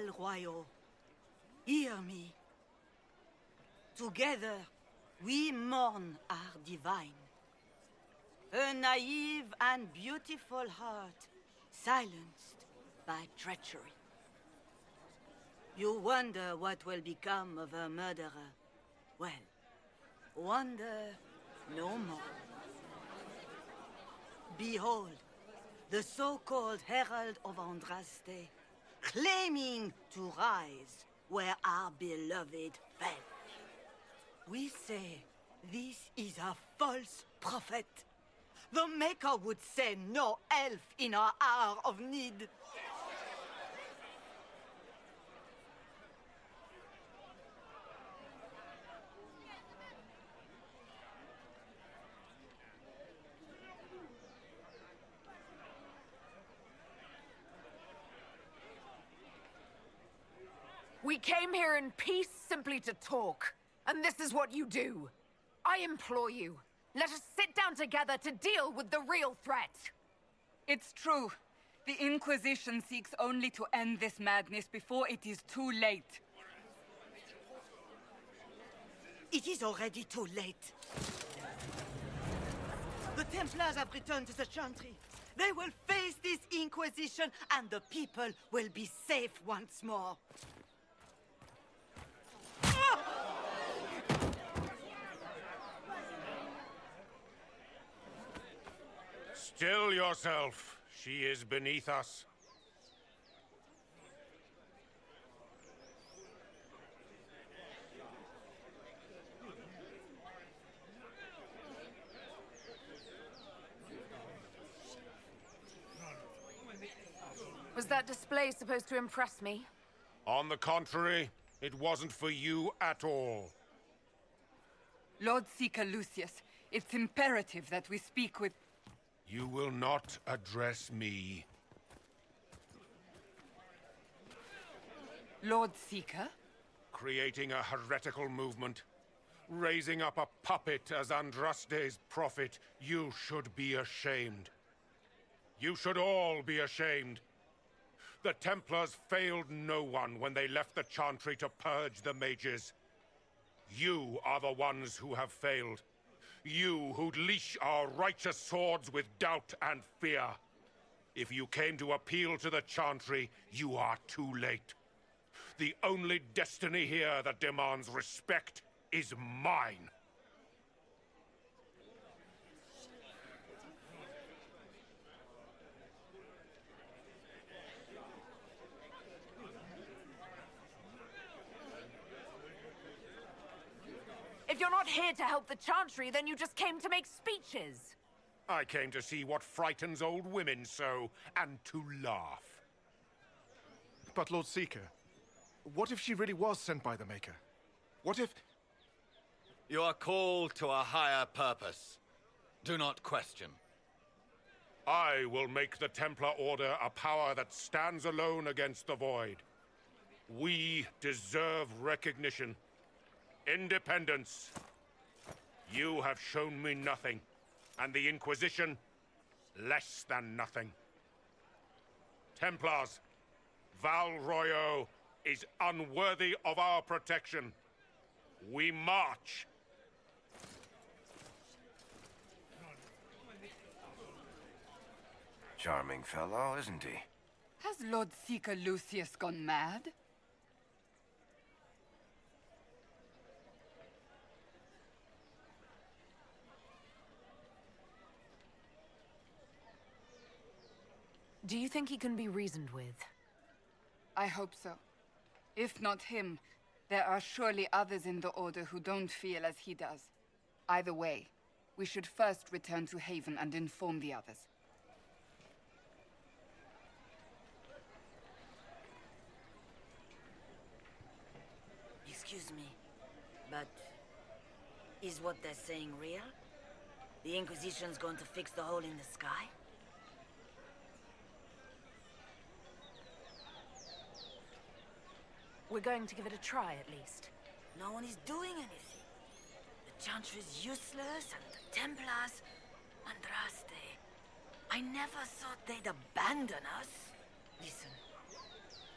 Royaux, hear me. Together, we mourn our divine. A naive and beautiful heart, silenced by treachery. You wonder what will become of her murderer. Well, wonder no more. Behold, the so-called Herald of Andraste, claiming to rise where our beloved fell. We say this is a false prophet. The Maker would send no elf in our hour of need. We came here in peace simply to talk, and this is what you do. I implore you, let us sit down together to deal with the real threat. It's true. The Inquisition seeks only to end this madness before it is too late. It is already too late. The Templars have returned to the Chantry. They will face this Inquisition, and the people will be safe once more. Still yourself. She is beneath us. Was that display supposed to impress me? On the contrary, it wasn't for you at all. Lord Seeker Lucius, it's imperative that we speak with... You will not address me. Lord Seeker? Creating a heretical movement. Raising up a puppet as Andraste's prophet. You should be ashamed. You should all be ashamed. The Templars failed no one when they left the Chantry to purge the mages. You are the ones who have failed. You who'd leash our righteous swords with doubt and fear. If you came to appeal to the Chantry, you are too late. The only destiny here that demands respect is mine. If you're not here to help the Chantry, then you just came to make speeches. I came to see what frightens old women so, and to laugh. But Lord Seeker, what if she really was sent by the Maker? What if... You are called to a higher purpose. Do not question. I will make the Templar Order a power that stands alone against the Void. We deserve recognition. Independence. You have shown me nothing, and the Inquisition, less than nothing. Templars, Val Royaux is unworthy of our protection. We march. Charming fellow, isn't he? Has Lord Seeker Lucius gone mad? Do you think he can be reasoned with? I hope so. If not him, there are surely others in the Order who don't feel as he does. Either way, we should first return to Haven and inform the others. Excuse me, but is what they're saying real? The Inquisition's going to fix the hole in the sky? We're going to give it a try, at least. No one is doing anything. The Chantry's useless, and the Templars... Andraste. I never thought they'd abandon us. Listen.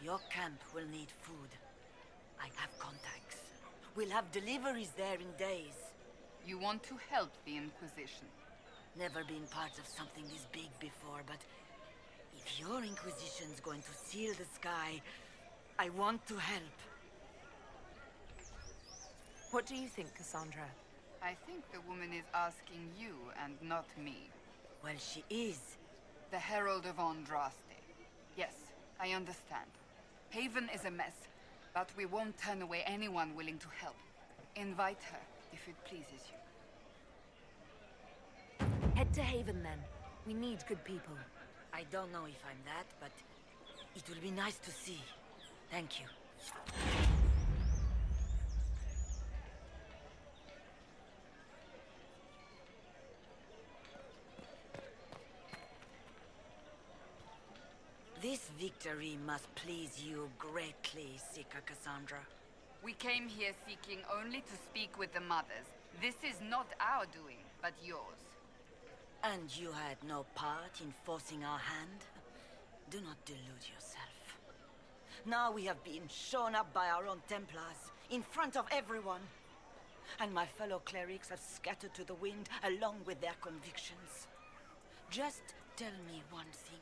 Your camp will need food. I have contacts. We'll have deliveries there in days. You want to help the Inquisition? Never been part of something this big before, but if your Inquisition's going to seal the sky, I want to help. What do you think, Cassandra? I think the woman is asking you and not me. Well, she is. The Herald of Andraste. Yes, I understand. Haven is a mess, but we won't turn away anyone willing to help. Invite her, if it pleases you. Head to Haven, then. We need good people. I don't know if I'm that, but it will be nice to see. Thank you. This victory must please you greatly, Seeker Cassandra. We came here seeking only to speak with the mothers. This is not our doing, but yours. And you had no part in forcing our hand? Do not delude yourself. Now we have been shown up by our own Templars, in front of everyone. And my fellow clerics have scattered to the wind along with their convictions. Just tell me one thing.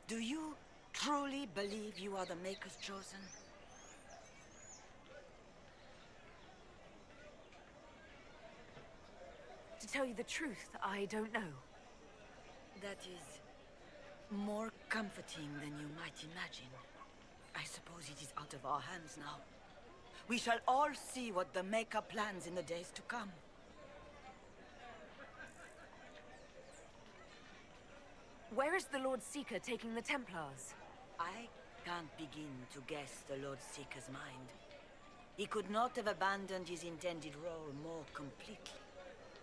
Do you truly believe you are the Maker's chosen? To tell you the truth, I don't know. That is more comforting than you might imagine. I suppose it is out of our hands now. We shall all see what the Maker plans in the days to come. Where is the Lord Seeker taking the Templars? I can't begin to guess the Lord Seeker's mind. He could not have abandoned his intended role more completely.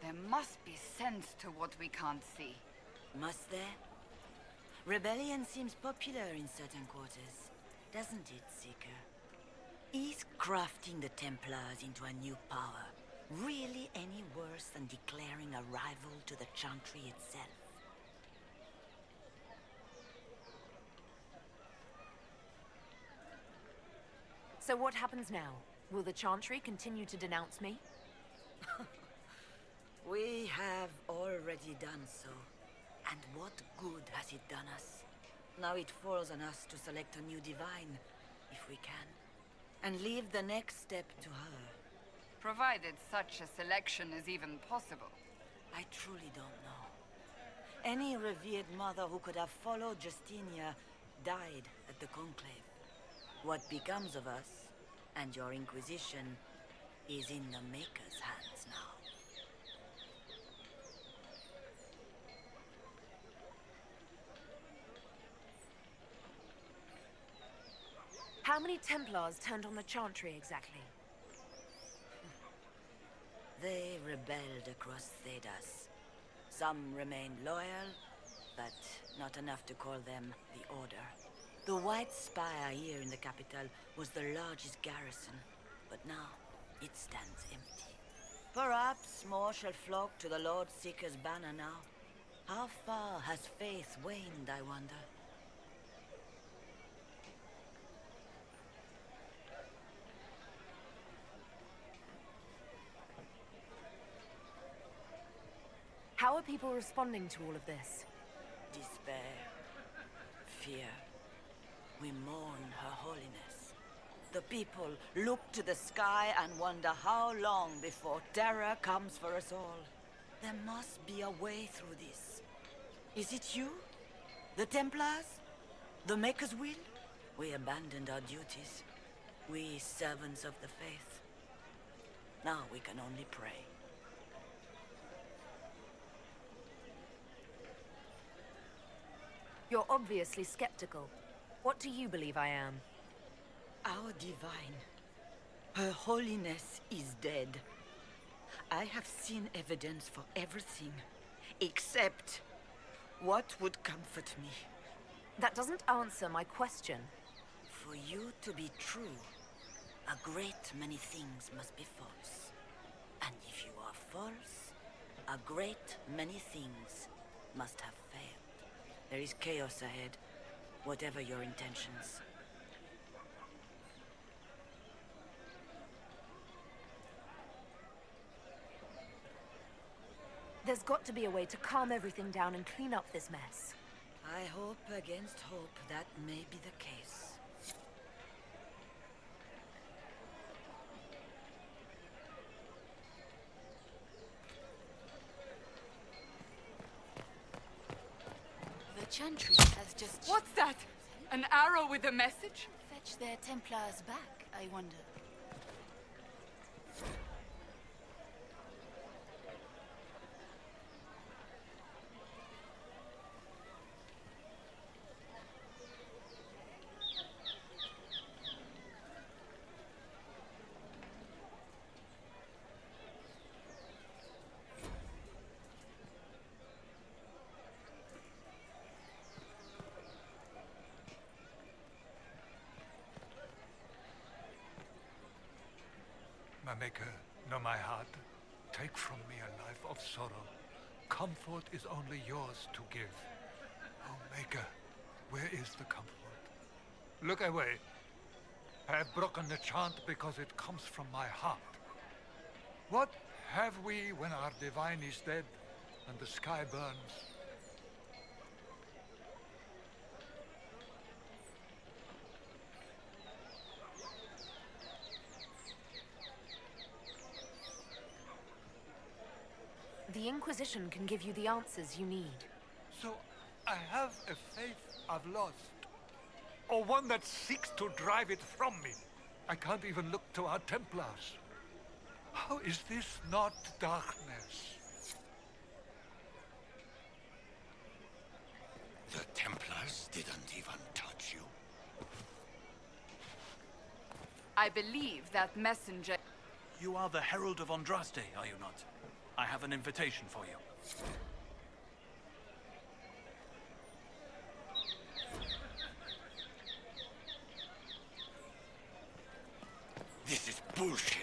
There must be sense to what we can't see. Must there? Rebellion seems popular in certain quarters, doesn't it, Seeker? Is crafting the Templars into a new power really any worse than declaring a rival to the Chantry itself? So what happens now? Will the Chantry continue to denounce me? We have already done so. And what good has it done us? Now it falls on us to select a new divine, if we can. And leave the next step to her. Provided such a selection is even possible. I truly don't know. Any revered mother who could have followed Justinia died at the Conclave. What becomes of us, and your Inquisition, is in the Maker's hands now. How many Templars turned on the Chantry exactly? They rebelled across Thedas. Some remained loyal, but not enough to call them the Order. The White Spire here in the capital was the largest garrison, but now it stands empty. Perhaps more shall flock to the Lord Seeker's banner now. How far has faith waned, I wonder? How are people responding to all of this? Despair. Fear. We mourn Her Holiness. The people look to the sky and wonder how long before terror comes for us all. There must be a way through this. Is it you? The Templars? The Maker's will? We abandoned our duties. We servants of the faith. Now we can only pray. You're obviously skeptical. What do you believe I am? Our divine. Her Holiness is dead. I have seen evidence for everything, except what would comfort me. That doesn't answer my question. For you to be true, a great many things must be false. And if you are false, a great many things must have failed. There is chaos ahead, whatever your intentions. There's got to be a way to calm everything down and clean up this mess. I hope against hope that may be the case. The Chantry has just... What's that? An arrow with a message? Fetch their Templars back, I wonder. My Maker, know my heart. Take from me a life of sorrow. Comfort is only yours to give. Oh, Maker, where is the comfort? Look away. I have broken the chant because it comes from my heart. What have we when our divine is dead and the sky burns? The Inquisition can give you the answers you need. So, I have a faith I've lost. Or one that seeks to drive it from me. I can't even look to our Templars. How is this not darkness? The Templars didn't even touch you. I believe that messenger... You are the Herald of Andraste, are you not? I have an invitation for you. This is bullshit.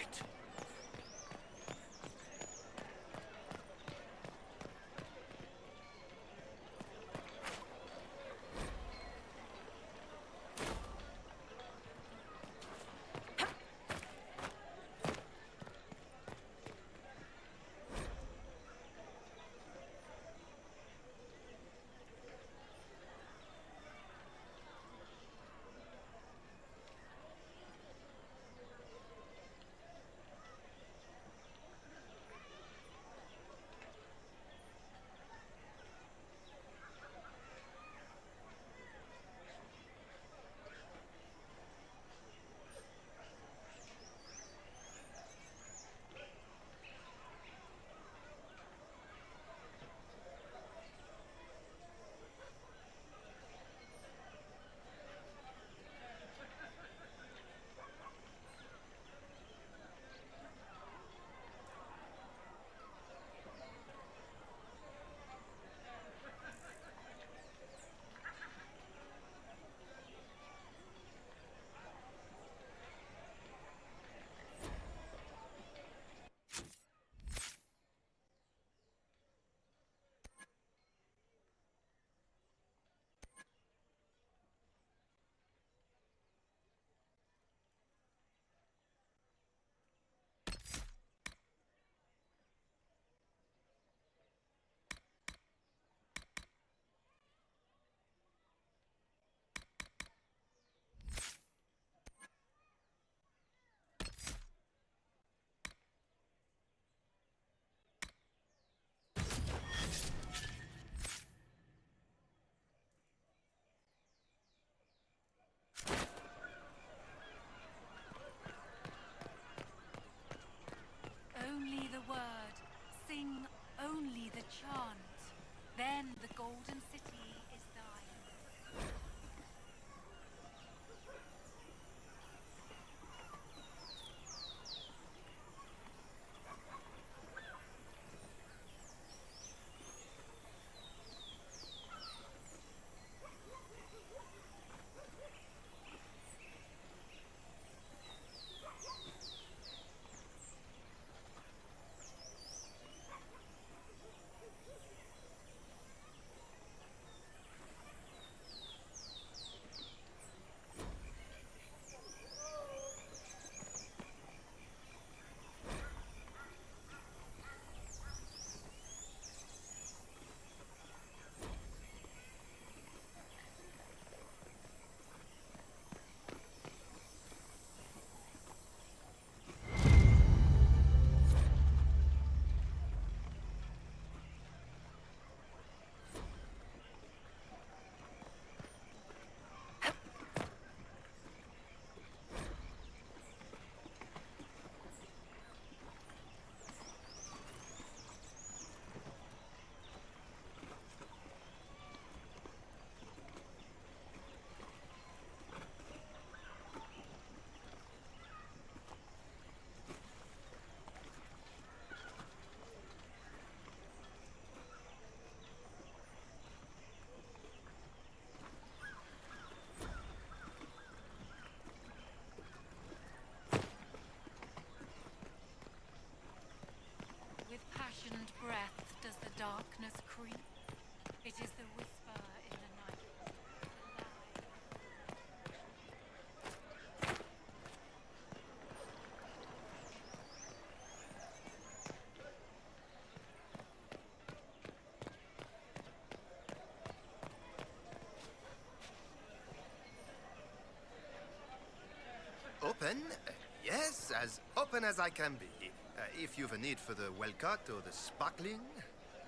open as I can be. If you've a need for the well-cut or the sparkling,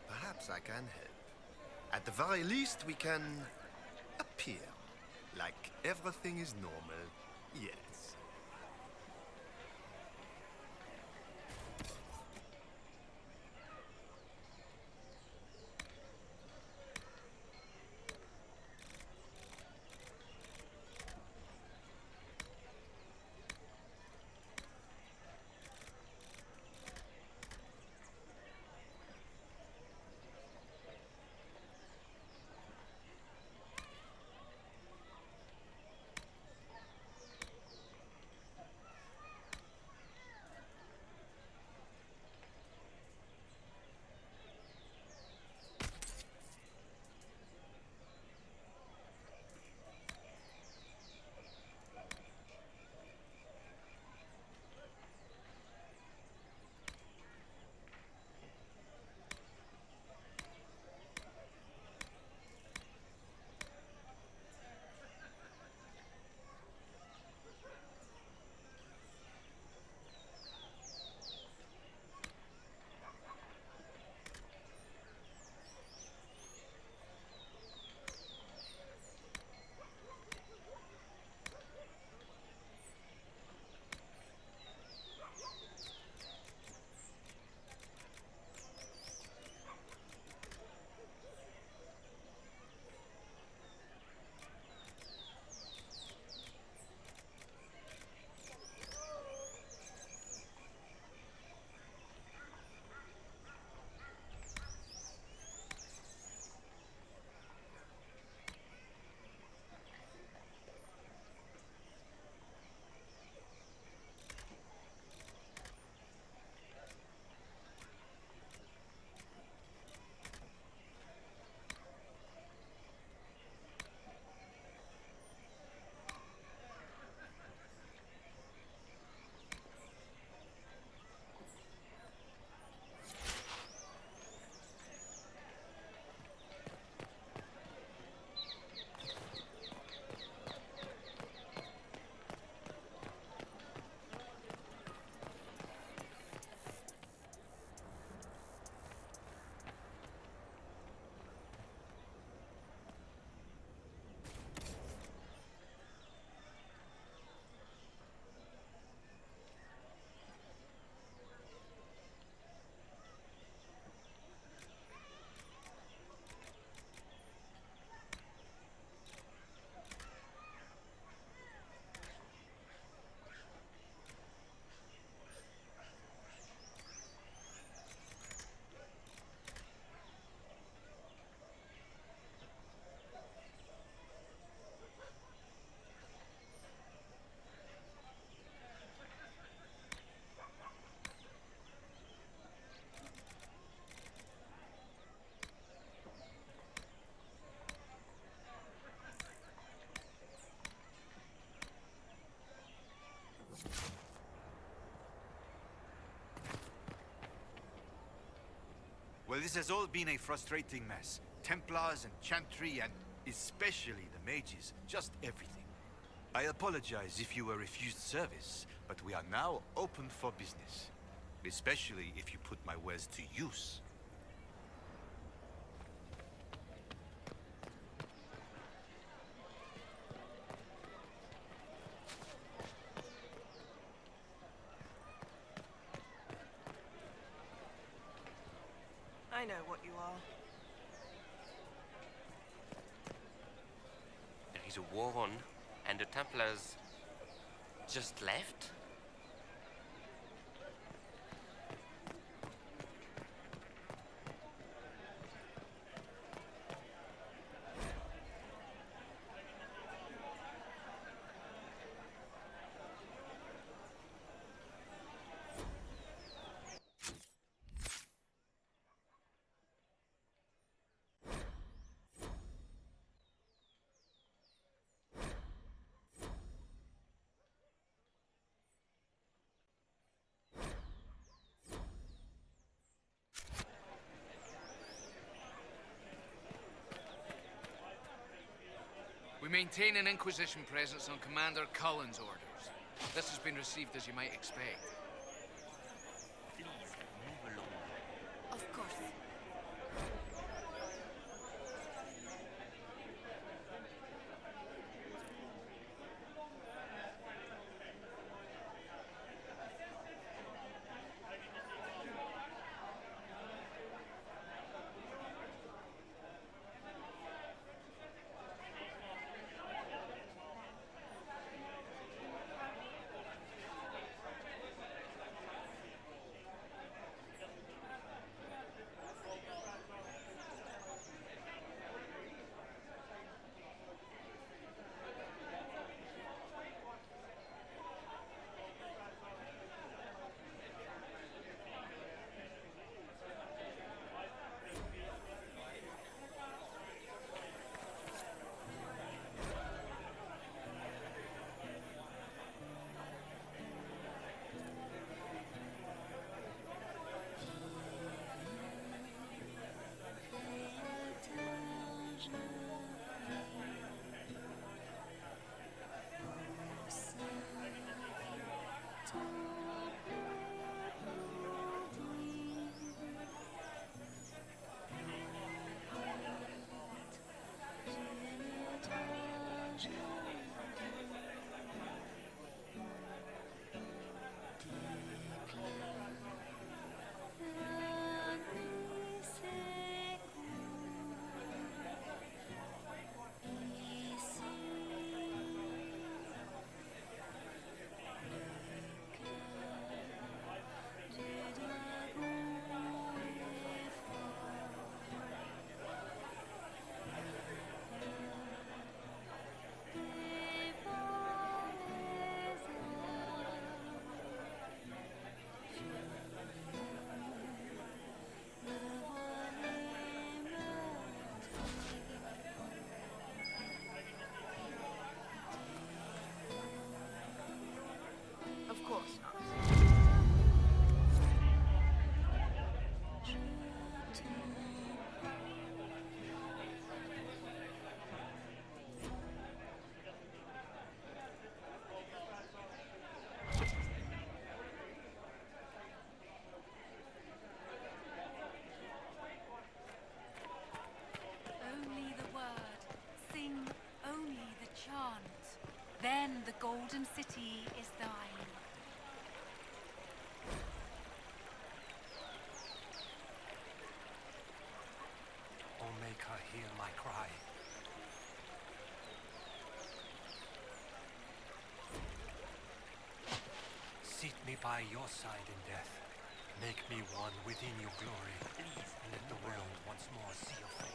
perhaps I can help. At the very least, we can appear like everything is normal. Yes. Well, this has all been a frustrating mess. Templars and Chantry and especially the mages, just everything. I apologize if you were refused service, but we are now open for business. Especially if you put my wares to use. I know what you are. There is a war on, and the Templars just left? We maintain an Inquisition presence on Commander Cullen's orders. This has been received as you might expect. Of course not. Only the word. Sing only the chant. Then the golden city is thine. O Maker, hear my cry. Seat me by your side in death. Make me one within your glory. Please, and let the world once more see your face.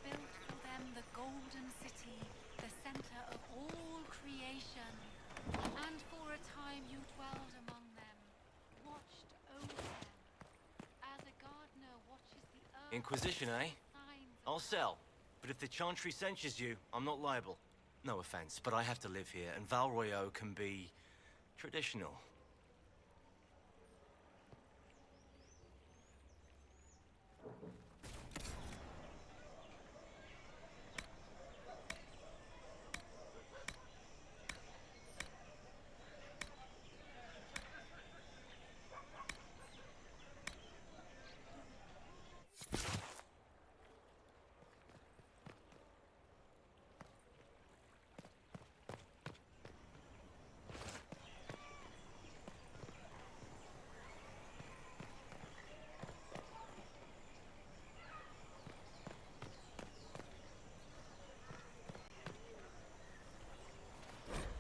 Built for them the golden city, the center of all creation. And for a time you dwelled among them, watched over them, as a gardener watches the earth. Inquisition, eh? I'll sell. But if the Chantry censures you, I'm not liable. No offense, but I have to live here, and Val Royeaux can be traditional.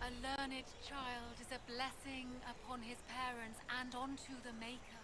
A learned child is a blessing upon his parents and onto the Maker.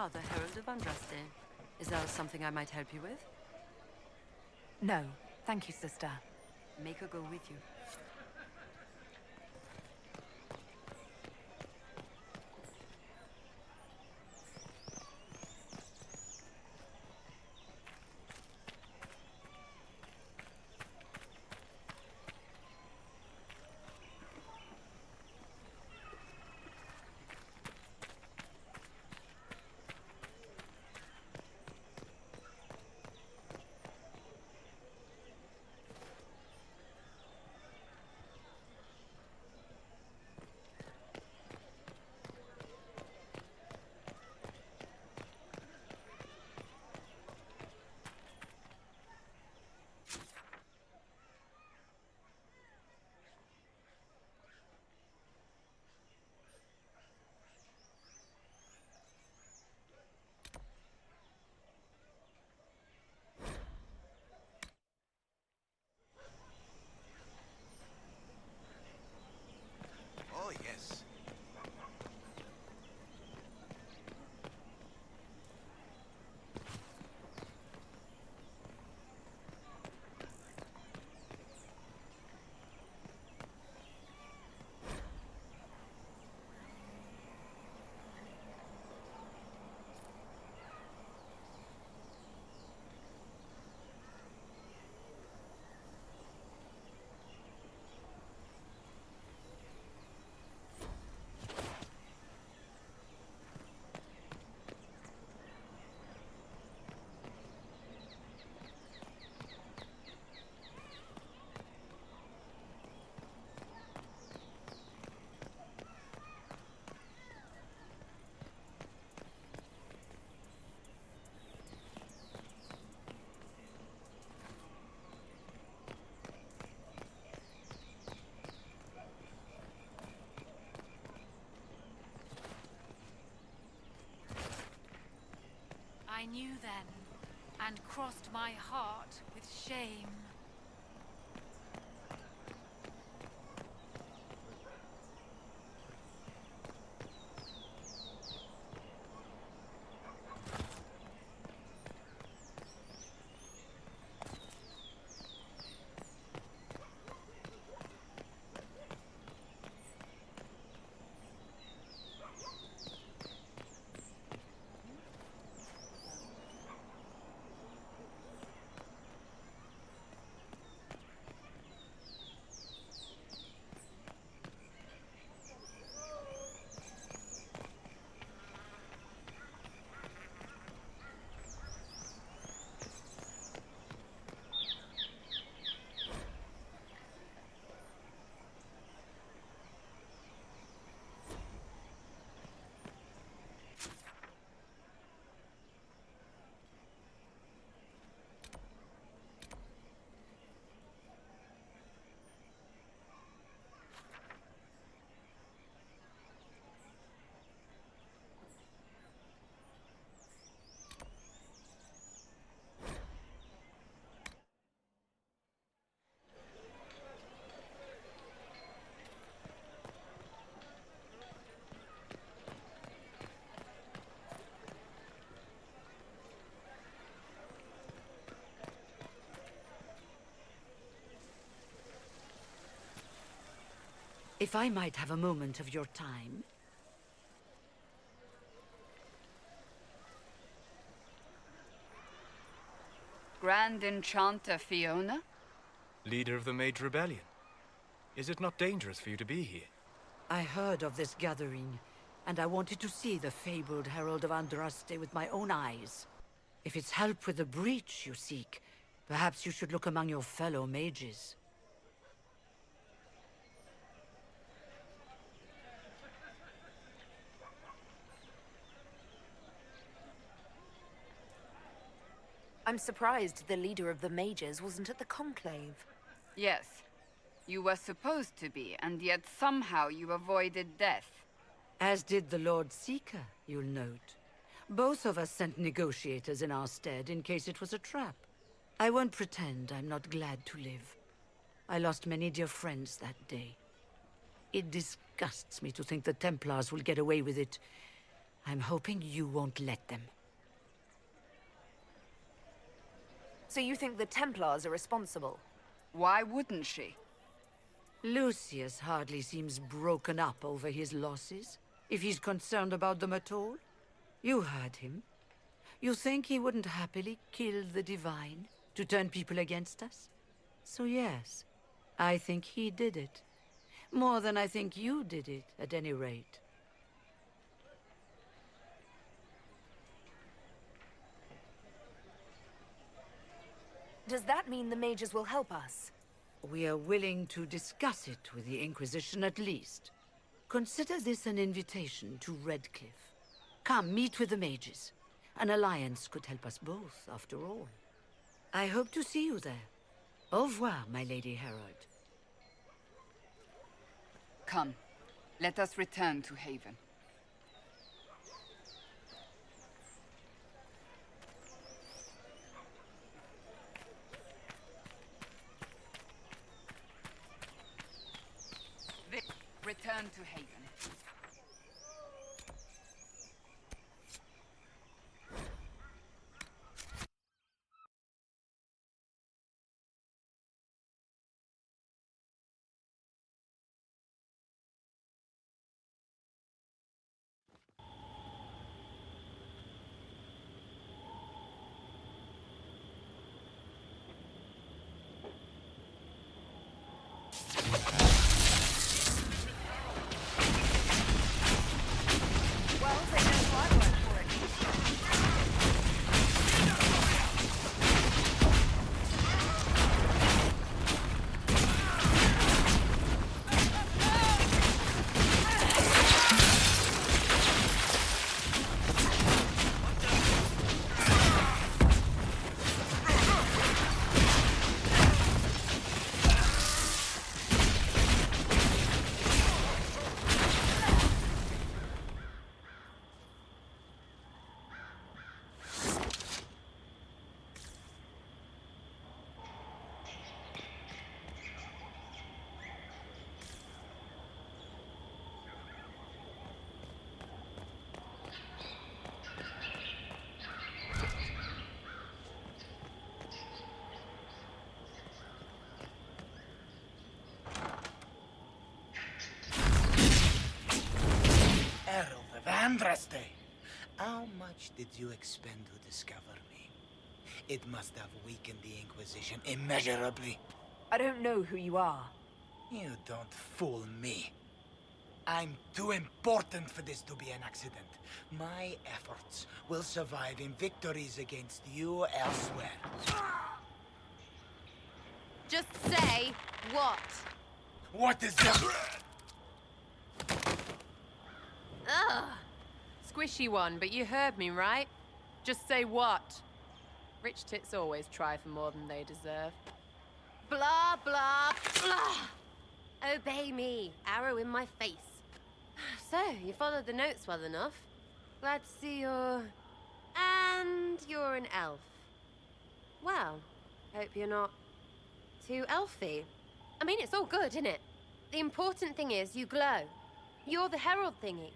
Ah, the Herald of Andraste. Is there something I might help you with? No, thank you, sister. Make her go with you. Oh, yes. I knew then, and crossed my heart with shame. If I might have a moment of your time. Grand Enchanter Fiona? Leader of the Mage Rebellion. Is it not dangerous for you to be here? I heard of this gathering, and I wanted to see the fabled Herald of Andraste with my own eyes. If it's help with the breach you seek, perhaps you should look among your fellow mages. I'm surprised the leader of the mages wasn't at the conclave. Yes. You were supposed to be, and yet somehow you avoided death. As did the Lord Seeker, you'll note. Both of us sent negotiators in our stead in case it was a trap. I won't pretend I'm not glad to live. I lost many dear friends that day. It disgusts me to think the Templars will get away with it. I'm hoping you won't let them. So you think the Templars are responsible? Why wouldn't she? Lucius hardly seems broken up over his losses, if he's concerned about them at all. You heard him. You think he wouldn't happily kill the Divine to turn people against us? So yes, I think he did it. More than I think you did it, at any rate. Does that mean the mages will help us? We are willing to discuss it with the Inquisition at least. Consider this an invitation to Redcliffe. Come, meet with the mages. An alliance could help us both, after all. I hope to see you there. Au revoir, my Lady Herald. Come, let us return to Haven. Return to Haven. Andraste! How much did you expend to discover me? It must have weakened the Inquisition immeasurably. I don't know who you are. You don't fool me. I'm too important for this to be an accident. My efforts will survive in victories against you elsewhere. Just say what? What is that? Ugh. Squishy one, but you heard me, right? Just say what? Rich tits always try for more than they deserve. Blah, blah, blah! Obey me. Arrow in my face. So, you followed the notes well enough. Glad to see you're... And you're an elf. Well, hope you're not too elfy. I mean, it's all good, isn't it? The important thing is you glow. You're the herald thingy.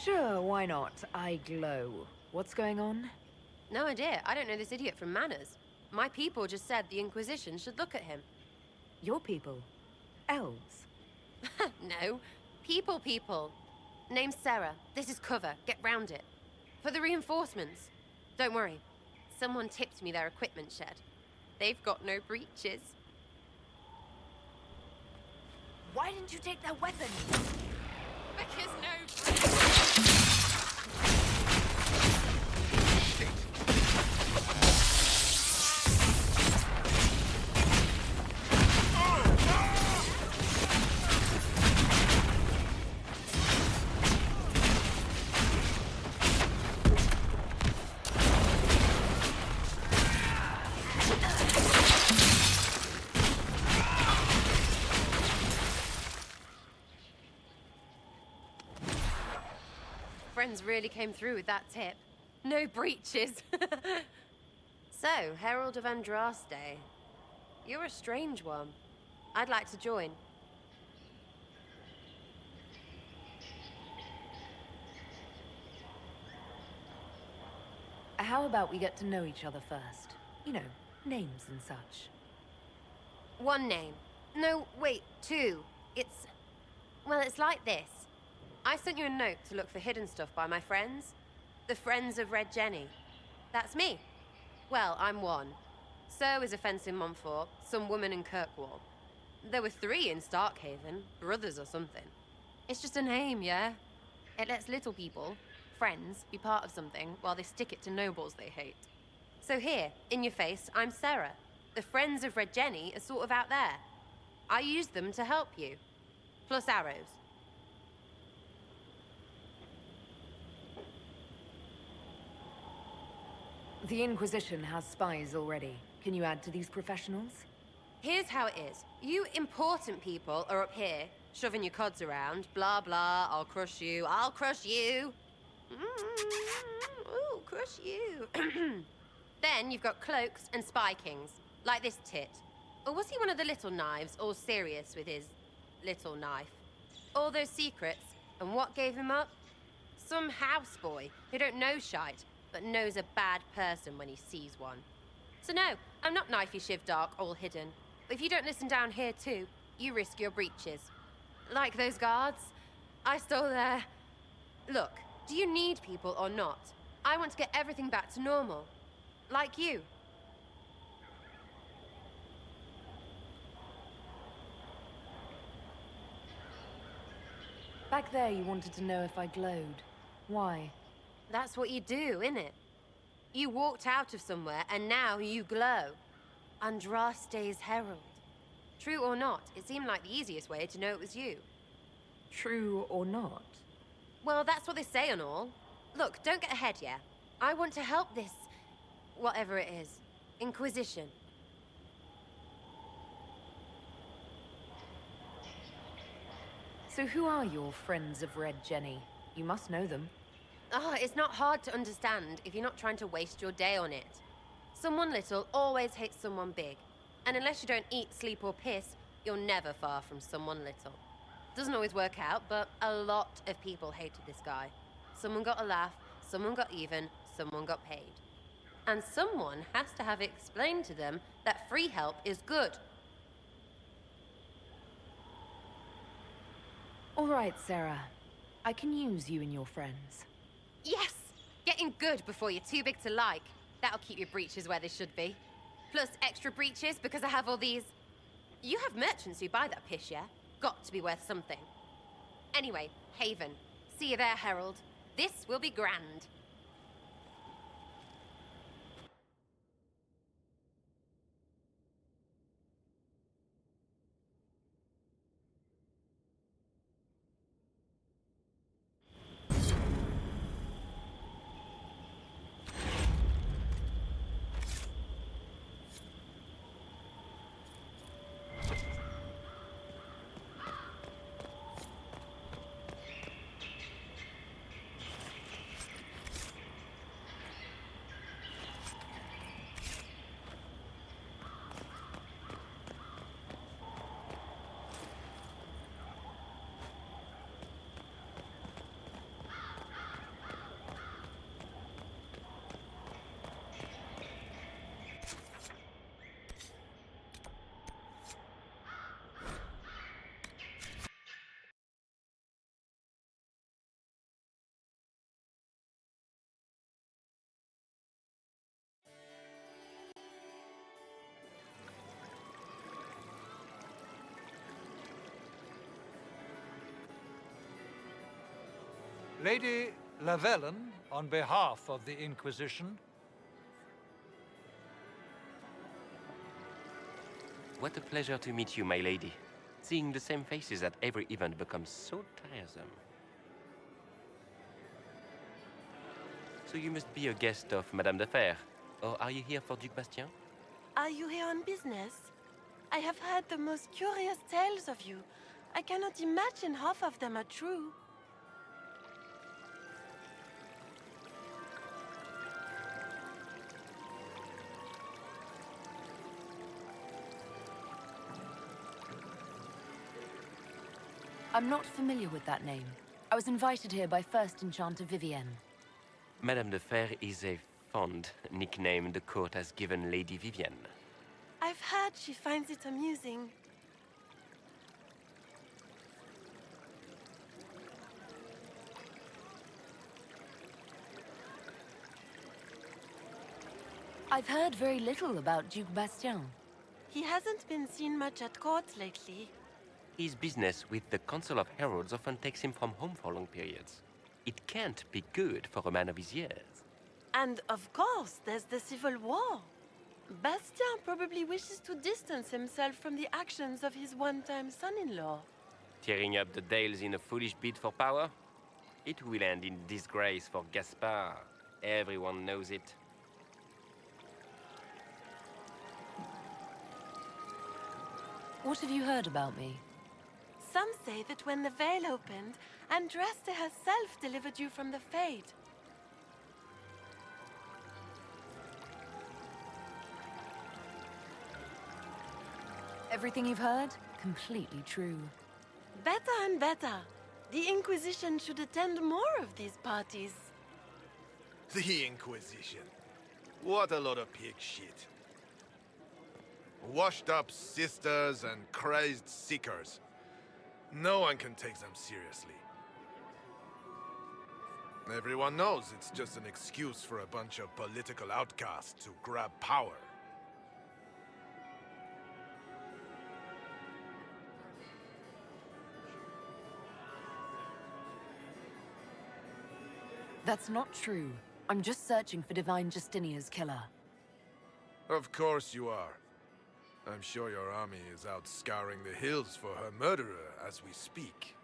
Sure, why not? I glow. What's going on? No idea. I don't know this idiot from Manners. My people just said the Inquisition should look at him. Your people? Elves? No. People. Name's Sarah. This is cover. Get round it. For the reinforcements. Don't worry. Someone tipped me their equipment shed. They've got no breaches. Why didn't you take their weapons? Because no breaches. Friends really came through with that tip. No breaches. So, Herald of Andraste. You're a strange one. I'd like to join. How about we get to know each other first? You know, names and such. One name. No, wait, two. Well, it's like this. I sent you a note to look for hidden stuff by my friends. The Friends of Red Jenny. That's me. Well, I'm one. So is a fence in Montfort, some woman in Kirkwall. There were 3 in Starkhaven, brothers or something. It's just a name, yeah? It lets little people, friends, be part of something while they stick it to nobles they hate. So here, in your face, I'm Sarah. The Friends of Red Jenny are sort of out there. I use them to help you. Plus arrows. The Inquisition has spies already. Can you add to these professionals? Here's how it is. You important people are up here, shoving your cods around. Blah, blah, I'll crush you, I'll crush you. Ooh, crush you. Then you've got cloaks and spy kings, like this tit. Or was he one of the little knives, all serious with his little knife? All those secrets, and what gave him up? Some houseboy who don't know shite, but knows a bad person when he sees one. So no, I'm not knifey shiv dark, all hidden. But if you don't listen down here too, you risk your breeches. Like those guards, I stole their... Look, do you need people or not? I want to get everything back to normal. Like you. Back there you wanted to know if I glowed. Why? That's what you do, innit? You walked out of somewhere and now you glow. Andraste's herald. True or not, it seemed like the easiest way to know it was you. True or not? Well, that's what they say and all. Look, don't get ahead, yeah? I want to help this... whatever it is. Inquisition. So who are your Friends of Red Jenny? You must know them. It's not hard to understand if you're not trying to waste your day on it. Someone little always hates someone big. And unless you don't eat, sleep, or piss, you're never far from someone little. Doesn't always work out, but a lot of people hated this guy. Someone got a laugh, someone got even, someone got paid. And someone has to have explained to them that free help is good. All right, Sarah. I can use you and your friends. Yes! Getting good before you're too big to like. That'll keep your breeches where they should be. Plus extra breeches because I have all these... You have merchants who buy that piss, yeah? Got to be worth something. Anyway, Haven. See you there, Herald. This will be grand. Lady Lavellen, on behalf of the Inquisition. What a pleasure to meet you, my lady. Seeing the same faces at every event becomes so tiresome. So you must be a guest of Madame de Fer, or are you here for Duc Bastien? Are you here on business? I have heard the most curious tales of you. I cannot imagine half of them are true. I'm not familiar with that name. I was invited here by First Enchanter Vivienne. Madame de Fer is a fond nickname the court has given Lady Vivienne. I've heard she finds it amusing. I've heard very little about Duke Bastien. He hasn't been seen much at court lately. His business with the Council of Heralds often takes him from home for long periods. It can't be good for a man of his years. And of course, there's the civil war. Bastien probably wishes to distance himself from the actions of his one-time son-in-law. Tearing up the Dales in a foolish bid for power? It will end in disgrace for Gaspard. Everyone knows it. What have you heard about me? Some say that when the veil opened, Andraste herself delivered you from the Fade. Everything you've heard? Completely true. Better and better. The Inquisition should attend more of these parties. The Inquisition. What a lot of pig shit. Washed up sisters and crazed seekers. No one can take them seriously. Everyone knows it's just an excuse for a bunch of political outcasts to grab power. That's not true. I'm just searching for Divine Justinia's killer. Of course you are. I'm sure your army is out scouring the hills for her murderer as we speak.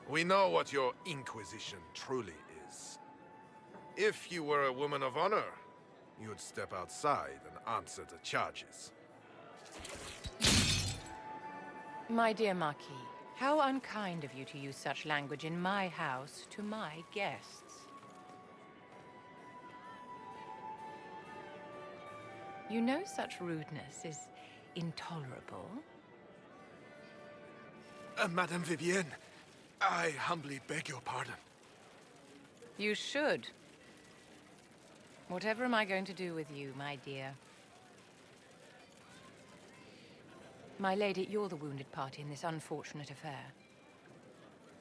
We know what your Inquisition truly is. If you were a woman of honor, you'd step outside and answer the charges. My dear Marquis, how unkind of you to use such language in my house to my guests. You know such rudeness is intolerable. Madame Vivienne, I humbly beg your pardon. You should. Whatever am I going to do with you, my dear? My lady, you're the wounded party in this unfortunate affair.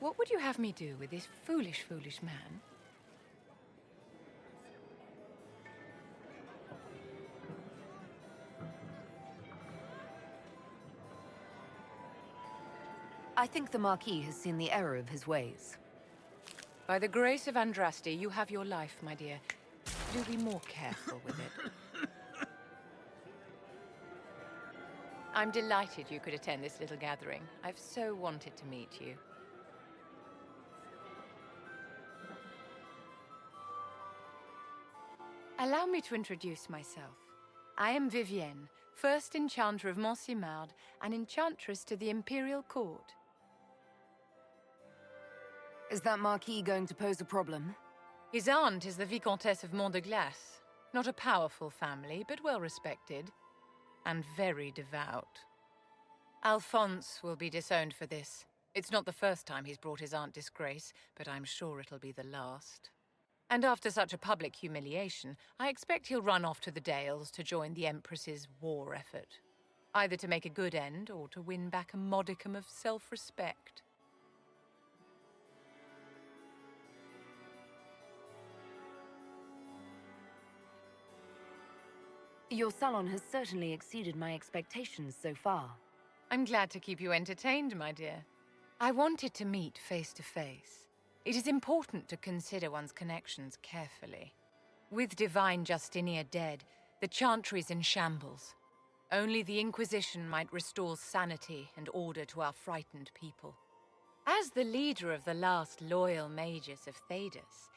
What would you have me do with this foolish, foolish man? I think the Marquis has seen the error of his ways. By the grace of Andraste, you have your life, my dear. Do be more careful with it. I'm delighted you could attend this little gathering. I've so wanted to meet you. Allow me to introduce myself. I am Vivienne, first Enchanter of Montsimard and Enchantress to the Imperial Court. Is that Marquis going to pose a problem? His aunt is the Vicomtesse of Mont de Glace. Not a powerful family, but well respected. And very devout. Alphonse will be disowned for this. It's not the first time he's brought his aunt disgrace, but I'm sure it'll be the last. And after such a public humiliation, I expect he'll run off to the Dales to join the Empress's war effort. Either to make a good end, or to win back a modicum of self-respect. Your salon has certainly exceeded my expectations so far. I'm glad to keep you entertained, my dear. I wanted to meet face to face. It is important to consider one's connections carefully. With Divine Justinia dead, the Chantry's in shambles. Only the Inquisition might restore sanity and order to our frightened people. As the leader of the last loyal mages of Thedas,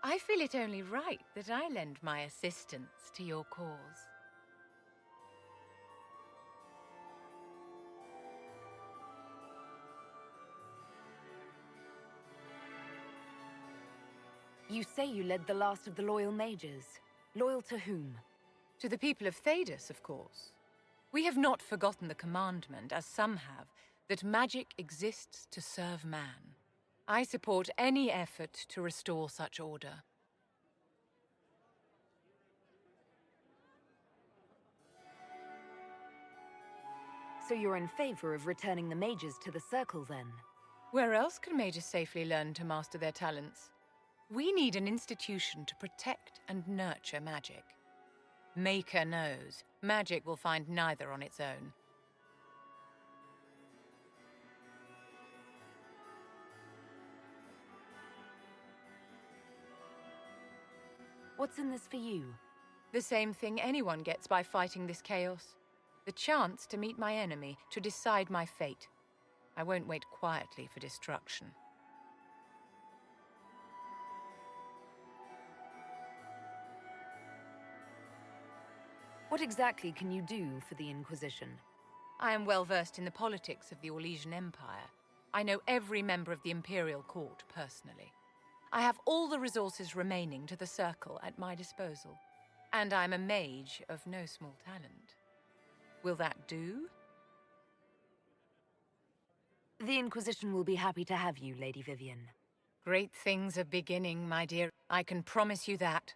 I feel it only right that I lend my assistance to your cause. You say you led the last of the loyal mages. Loyal to whom? To the people of Thedas, of course. We have not forgotten the commandment, as some have, that magic exists to serve man. I support any effort to restore such order. So you're in favor of returning the mages to the Circle, then? Where else can mages safely learn to master their talents? We need an institution to protect and nurture magic. Maker knows, magic will find neither on its own. What's in this for you? The same thing anyone gets by fighting this chaos. The chance to meet my enemy, to decide my fate. I won't wait quietly for destruction. What exactly can you do for the Inquisition? I am well versed in the politics of the Orlesian Empire. I know every member of the Imperial Court personally. I have all the resources remaining to the Circle at my disposal. And I'm a mage of no small talent. Will that do? The Inquisition will be happy to have you, Lady Vivian. Great things are beginning, my dear. I can promise you that.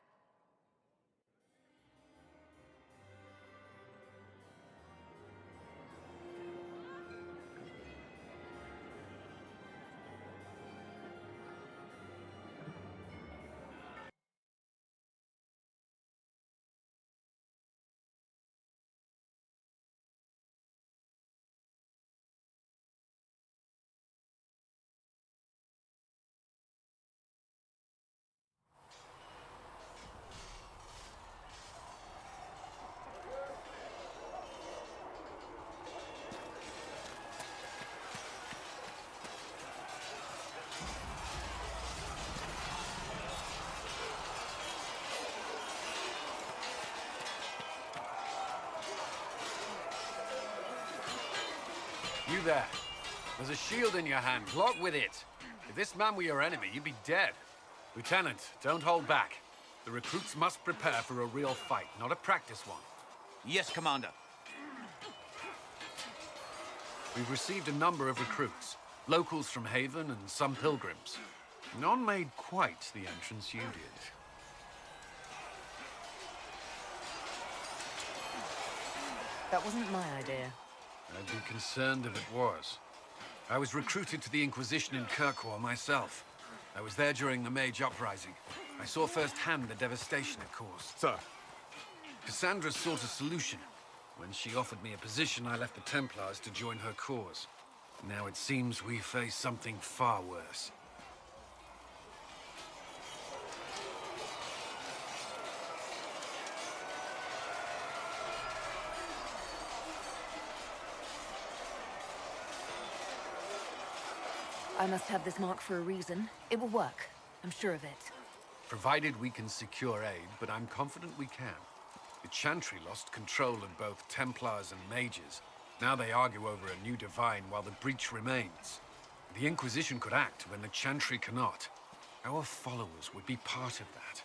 You there. There's a shield in your hand. Block with it. If this man were your enemy, you'd be dead. Lieutenant, don't hold back. The recruits must prepare for a real fight, not a practice one. Yes, Commander. We've received a number of recruits. Locals from Haven and some pilgrims. None made quite the entrance you did. That wasn't my idea. I'd be concerned if it was. I was recruited to the Inquisition in Kirkwall myself. I was there during the Mage Uprising. I saw firsthand the devastation it caused. Sir. Cassandra sought a solution. When she offered me a position, I left the Templars to join her cause. Now it seems we face something far worse. I must have this mark for a reason. It will work. I'm sure of it. Provided we can secure aid, but I'm confident we can. The Chantry lost control of both Templars and Mages. Now they argue over a new divine while the breach remains. The Inquisition could act when the Chantry cannot. Our followers would be part of that.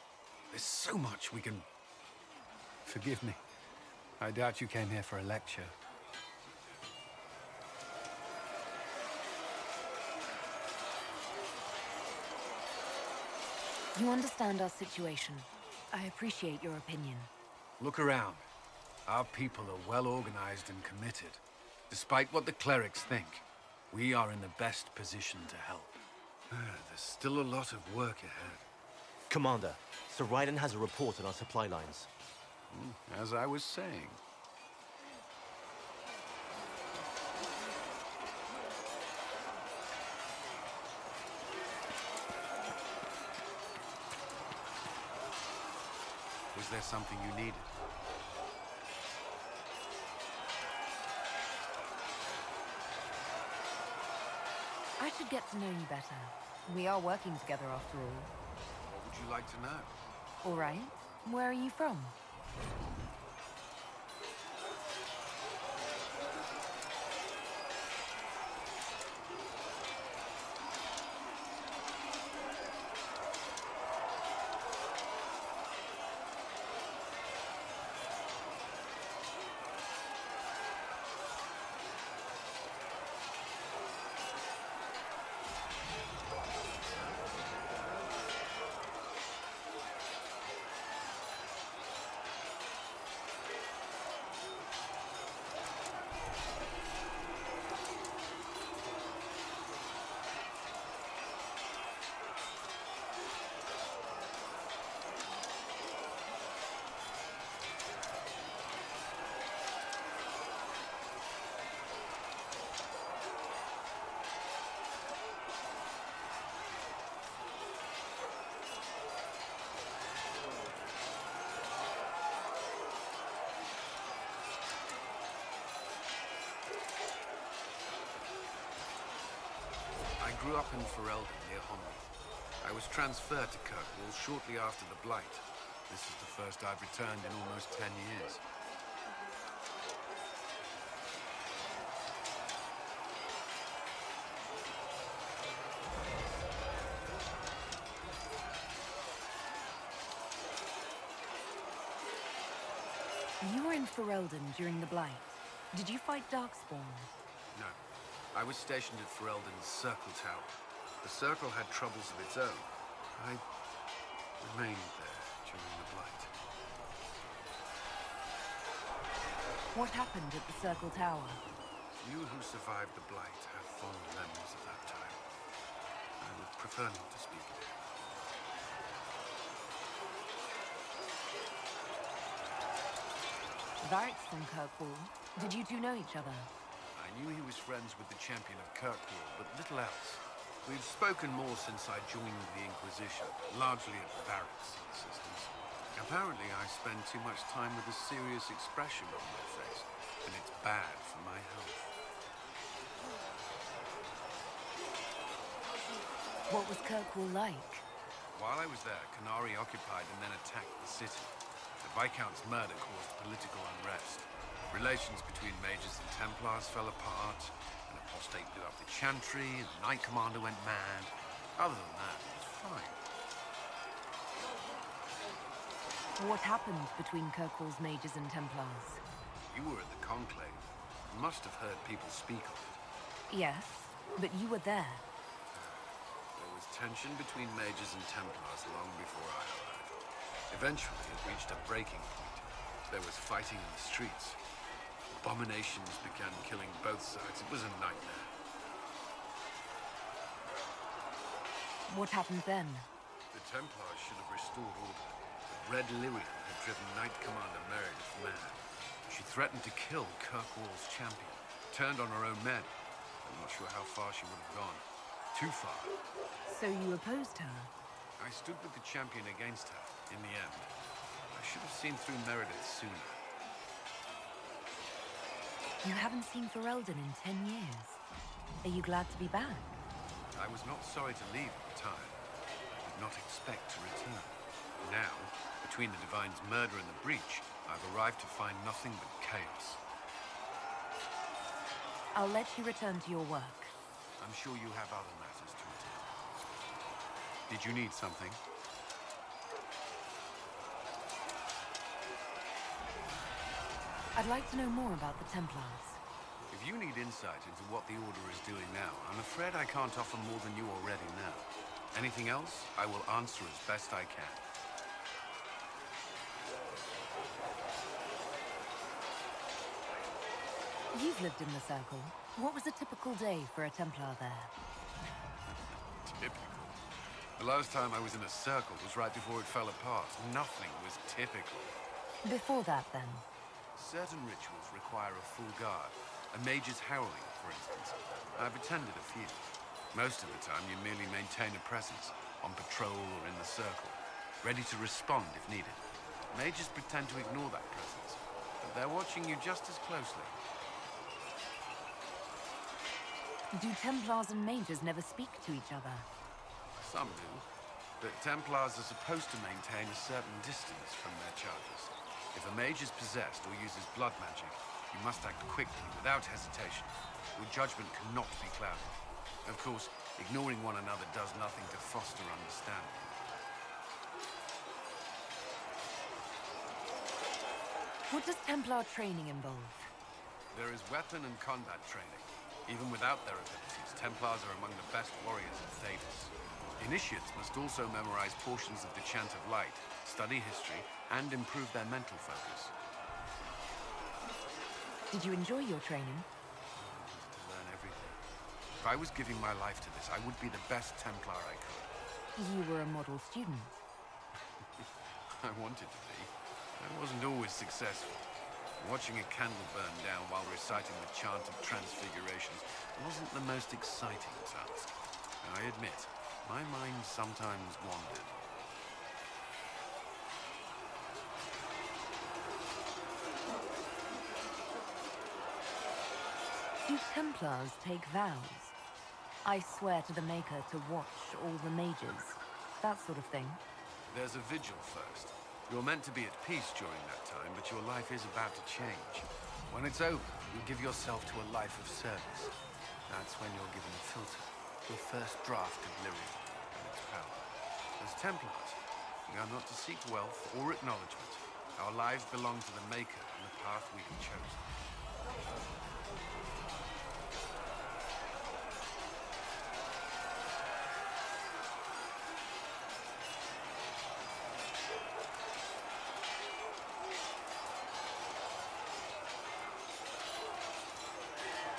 There's so much we can... Forgive me. I doubt you came here for a lecture. You understand our situation. I appreciate your opinion. Look around. Our people are well organized and committed. Despite what the clerics think, we are in the best position to help. There's still a lot of work ahead. Commander, Sir Ryden has a report on our supply lines. As I was saying. Was there something you needed? I should get to know you better. We are working together after all. What would you like to know? All right. Where are you from? grew up in Ferelden near Homley. I was transferred to Kirkwall shortly after the Blight. This is the first I've returned in almost 10 years. You were in Ferelden during the Blight. Did you fight Darkspawn? No. I was stationed at Ferelden's Circle Tower. The Circle had troubles of its own. I remained there during the Blight. What happened at the Circle Tower? You who survived the Blight have fond memories of that time. I would prefer not to speak of it. Varric's from Kirkwall. Did you two know each other? I knew he was friends with the champion of Kirkwall, but little else. We've spoken more since I joined the Inquisition, largely at Varric's insistence. Apparently, I spend too much time with a serious expression on my face, and it's bad for my health. What was Kirkwall like? While I was there, Canary occupied and then attacked the city. The Viscount's murder caused political unrest. Relations between mages and Templars fell apart. An apostate blew up the Chantry, and the Knight Commander went mad. Other than that, it was fine. What happened between Kirkwall's mages and Templars? You were at the Conclave. You must have heard people speak of it. Yes, but you were there. There was tension between mages and Templars long before I arrived. Eventually, it reached a breaking point. There was fighting in the streets. Abominations began killing both sides. It was a nightmare. What happened then? The Templars should have restored order. But Red Lyrian had driven Knight Commander Meredith mad. She threatened to kill Kirkwall's champion. Turned on her own men. I'm not sure how far she would have gone. Too far. So you opposed her? I stood with the champion against her, in the end. I should have seen through Meredith sooner. You haven't seen Ferelden in 10 years. Are you glad to be back? I was not sorry to leave at the time. I did not expect to return. Now, between the Divine's murder and the breach, I've arrived to find nothing but chaos. I'll let you return to your work. I'm sure you have other matters to attend. Did you need something? I'd like to know more about the Templars. If you need insight into what the Order is doing now, I'm afraid I can't offer more than you already know. Anything else, I will answer as best I can. You've lived in the Circle. What was a typical day for a Templar there? Typical? The last time I was in a circle was right before it fell apart. Nothing was typical. Before that, then? Certain rituals require a full guard. A mage's heralding, for instance. I've attended a few. Most of the time, you merely maintain a presence, on patrol or in the circle, ready to respond if needed. Mages pretend to ignore that presence, but they're watching you just as closely. Do Templars and mages never speak to each other? Some do, but Templars are supposed to maintain a certain distance from their charges. If a mage is possessed or uses blood magic, you must act quickly, without hesitation. Your judgment cannot be clouded. Of course, ignoring one another does nothing to foster understanding. What does Templar training involve? There is weapon and combat training. Even without their abilities, Templars are among the best warriors of Thedas. Initiates must also memorize portions of the Chant of Light, study history, and improve their mental focus. Did you enjoy your training? To learn everything. If I was giving my life to this, I would be the best Templar I could. You were a model student. I wanted to be. I wasn't always successful. Watching a candle burn down while reciting the Chant of Transfigurations wasn't the most exciting task. I admit, my mind sometimes wandered. Do Templars take vows? I swear to the Maker to watch all the mages. That sort of thing. There's a vigil first. You're meant to be at peace during that time, but your life is about to change. When it's over, you give yourself to a life of service. That's when you're given a filter, your first draft of lyrium and its power. As Templars, we are not to seek wealth or acknowledgement. Our lives belong to the Maker and the path we have chosen.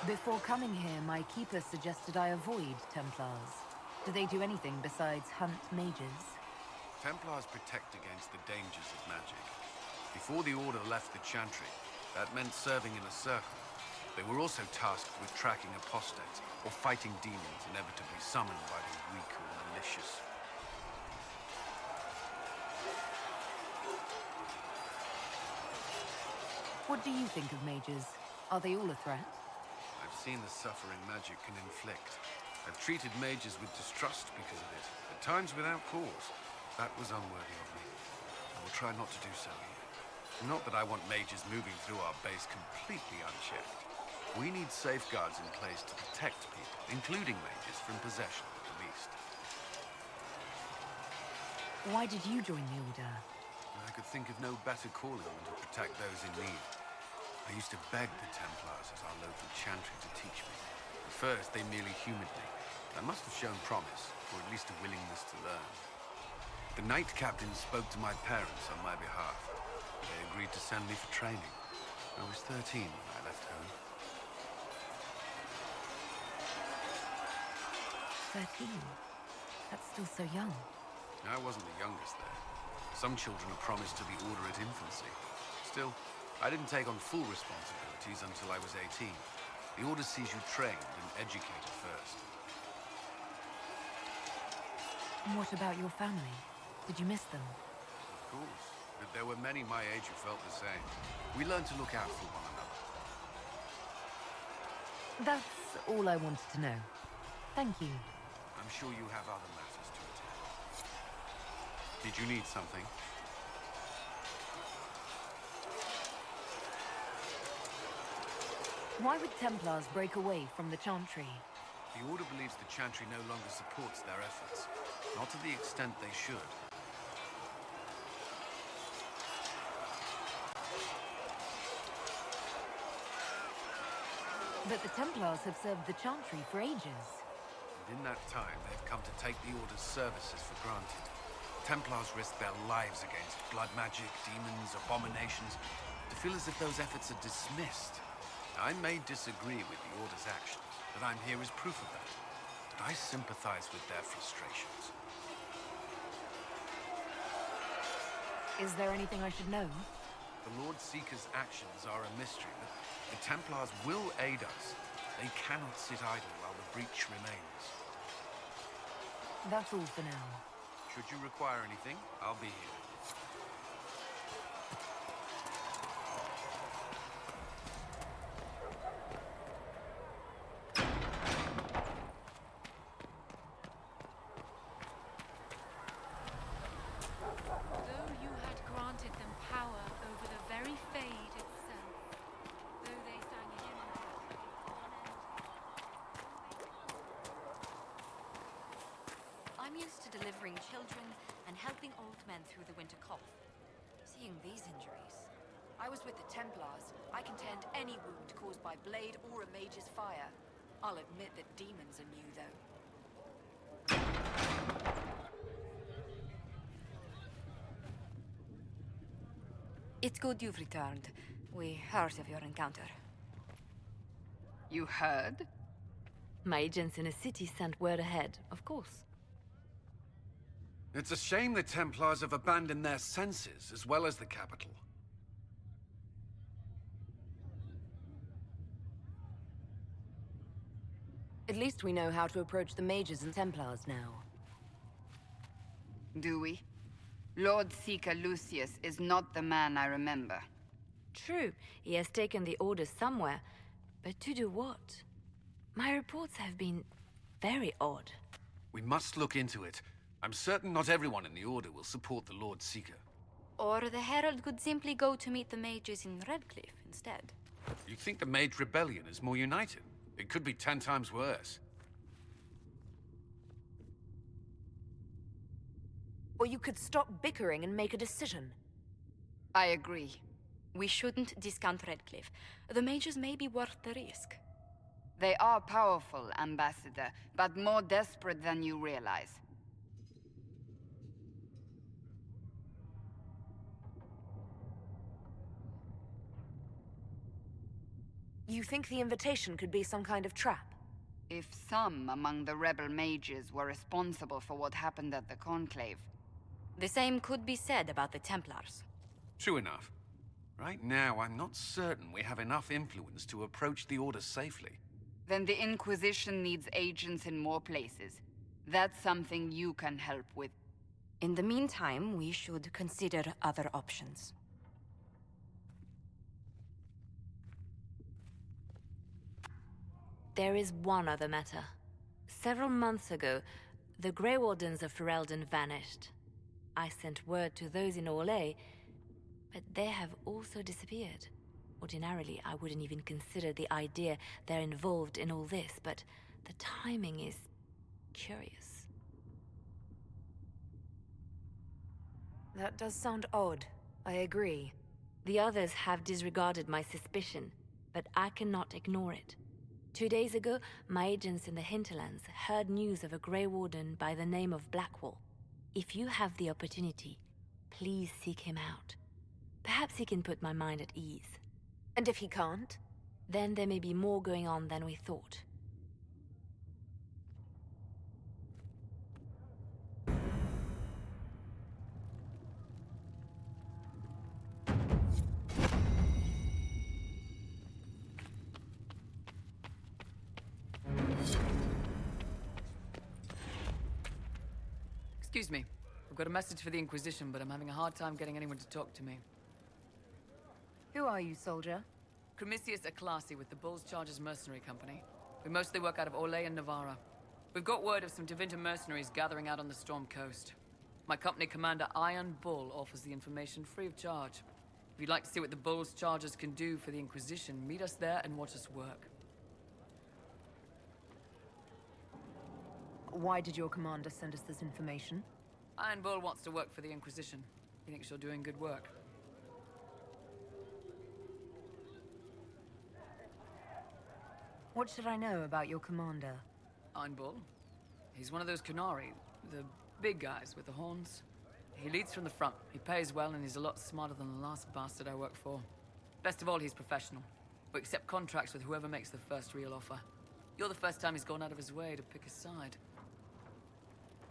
Before coming here, my keeper suggested I avoid Templars. Do they do anything besides hunt mages? Templars protect against the dangers of magic. Before the Order left the Chantry, that meant serving in a circle. They were also tasked with tracking apostates or fighting demons inevitably summoned by the weak or malicious. What do you think of mages? Are they all a threat? I've seen the suffering magic can inflict. I've treated mages with distrust because of it, at times without cause. That was unworthy of me. I will try not to do so here. Not that I want mages moving through our base completely unchecked. We need safeguards in place to protect people, including mages, from possession at the least. Why did you join the Order? I could think of no better calling than to protect those in need. I used to beg the Templars as our local chantry to teach me. At first, they merely humored me. I must have shown promise, or at least a willingness to learn. The Knight Captain spoke to my parents on my behalf. They agreed to send me for training. I was 13 when I left home. 13? That's still so young. I wasn't the youngest there. Some children are promised to the Order at infancy. Still, I didn't take on full responsibilities until I was 18. The Order sees you trained and educated first. What about your family? Did you miss them? Of course, but there were many my age who felt the same. We learned to look out for one another. That's all I wanted to know. Thank you. I'm sure you have other matters to attend. Did you need something? Why would Templars break away from the Chantry? The Order believes the Chantry no longer supports their efforts. Not to the extent they should. But the Templars have served the Chantry for ages. And in that time, they've come to take the Order's services for granted. Templars risk their lives against blood magic, demons, abominations, to feel as if those efforts are dismissed. I may disagree with the Order's actions, but I'm here as proof of that. But I sympathize with their frustrations. Is there anything I should know? The Lord Seeker's actions are a mystery, but the Templars will aid us. They cannot sit idle while the breach remains. That's all for now. Should you require anything, I'll be here. Though you had granted them power over the very Fade itself, though they sang hymns I'm used to delivering children and helping old men through the winter cough. Seeing these injuries. I was with the Templars. I can tend any wound caused by blade or a mage's fire. I'll admit that demons are new, though. It's good you've returned. We heard of your encounter. You heard? My agents in the city sent word ahead, of course. It's a shame the Templars have abandoned their senses, as well as the capital. At least we know how to approach the mages and Templars now. Do we? Lord Seeker Lucius is not the man I remember. True, he has taken the orders somewhere, but to do what? My reports have been Very odd. We must look into it. I'm certain not everyone in the Order will support the Lord Seeker. Or the Herald could simply go to meet the mages in Redcliffe instead. You think the Mage Rebellion is more united? It could be 10 times worse. Or you could stop bickering and make a decision. I agree. We shouldn't discount Redcliffe. The mages may be worth the risk. They are powerful, Ambassador, but more desperate than you realize. You think the invitation could be some kind of trap? If some among the rebel mages were responsible for what happened at the Conclave. The same could be said about the Templars. True enough. Right now, I'm not certain we have enough influence to approach the Order safely. Then the Inquisition needs agents in more places. That's something you can help with. In the meantime, we should consider other options. There is one other matter. Several months ago, the Grey Wardens of Ferelden vanished. I sent word to those in Orlais, but they have also disappeared. Ordinarily, I wouldn't even consider the idea they're involved in all this, but the timing is curious. That does sound odd. I agree. The others have disregarded my suspicion, but I cannot ignore it. 2 days ago, my agents in the hinterlands heard news of a Grey Warden by the name of Blackwall. If you have the opportunity, please seek him out. Perhaps he can put my mind at ease. And if he can't? Then there may be more going on than we thought. Excuse me. I've got a message for the Inquisition, but I'm having a hard time getting anyone to talk to me. Who are you, soldier? Cremisius Aclasi with the Bulls Chargers Mercenary Company. We mostly work out of Orlais and Navarra. We've got word of some Tevinter mercenaries gathering out on the Storm Coast. My company commander, Iron Bull, offers the information free of charge. If you'd like to see what the Bulls Chargers can do for the Inquisition, meet us there and watch us work. Why did your commander send us this information? Iron Bull wants to work for the Inquisition. He thinks you're doing good work. What should I know about your commander? Iron Bull? He's one of those Kunari, the big guys with the horns. He leads from the front. He pays well, and he's a lot smarter than the last bastard I worked for. Best of all, he's professional. We accept contracts with whoever makes the first real offer. You're the first time he's gone out of his way to pick his side.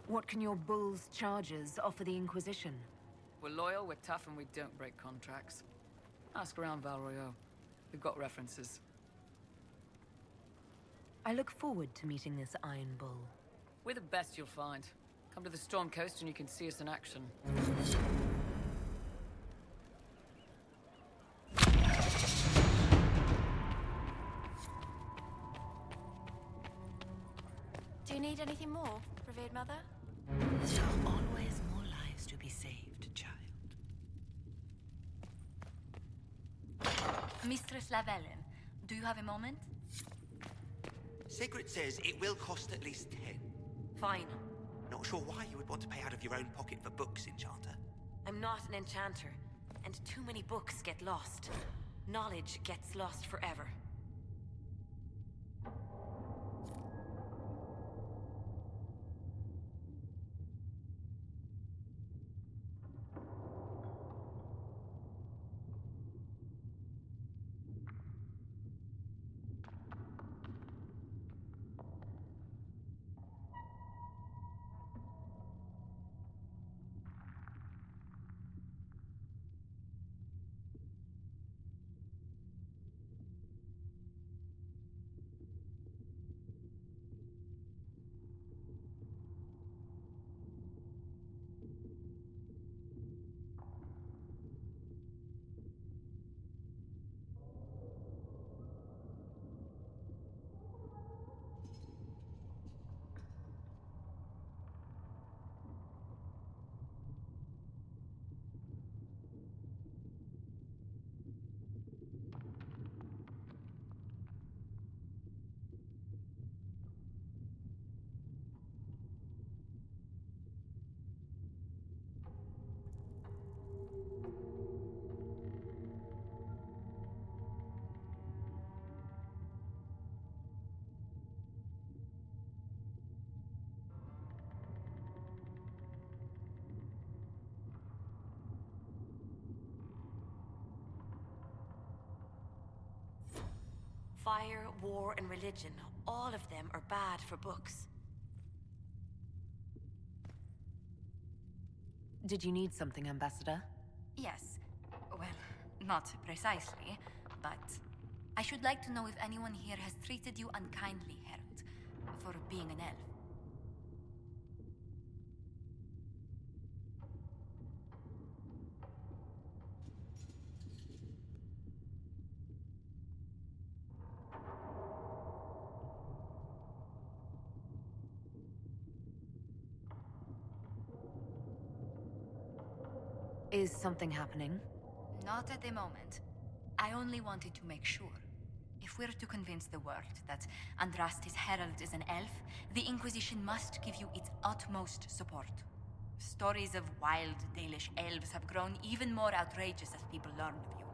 What can your Bulls Chargers offer the Inquisition? We're loyal, we're tough, and we don't break contracts. Ask around Val Royeaux. We've got references. I look forward to meeting this Iron Bull. We're the best you'll find. Come to the Storm Coast and you can see us in action. Do you need anything more, revered mother? There are always more lives to be saved, child. Mistress Lavellen, do you have a moment? Sigrid says it will cost at least 10. Fine. Not sure why you would want to pay out of your own pocket for books, Enchanter. I'm not an enchanter, and too many books get lost. Knowledge gets lost forever. Fire, war, and religion, all of them are bad for books. Did you need something, Ambassador? Yes. Well, not precisely, but I should like to know if anyone here has treated you unkindly, Herald, for being an elf. Is something happening? Not at the moment. I only wanted to make sure. If we're to convince the world that Andraste's Herald is an elf, the Inquisition must give you its utmost support. Stories of wild Dalish elves have grown even more outrageous as people learn of you.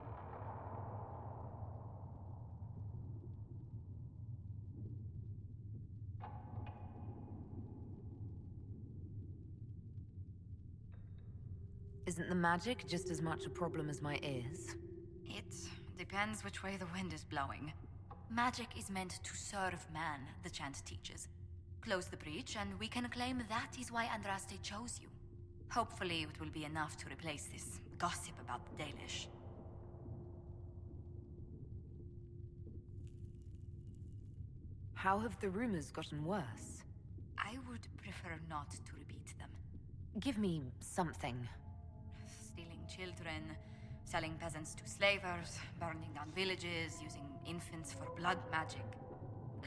Isn't the magic just as much a problem as my ears? It depends which way the wind is blowing. Magic is meant to serve man, the chant teaches. Close the breach, and we can claim that is why Andraste chose you. Hopefully it will be enough to replace this gossip about the Dalish. How have the rumors gotten worse? I would prefer not to repeat them. Give me something. Stealing children, selling peasants to slavers, burning down villages, using infants for blood magic.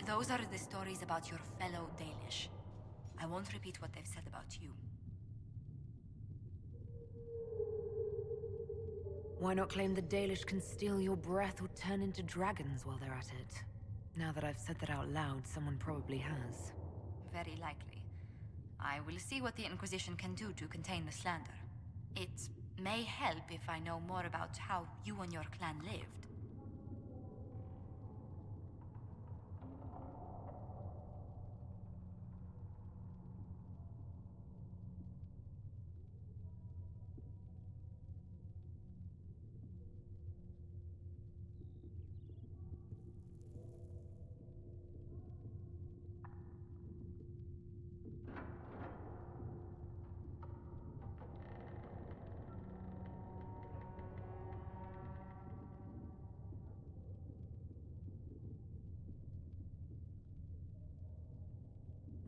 Those are the stories about your fellow Dalish. I won't repeat what they've said about you. Why not claim the Dalish can steal your breath or turn into dragons while they're at it? Now that I've said that out loud, someone probably has. Very likely. I will see what the Inquisition can do to contain the slander. It may help if I know more about how you and your clan lived.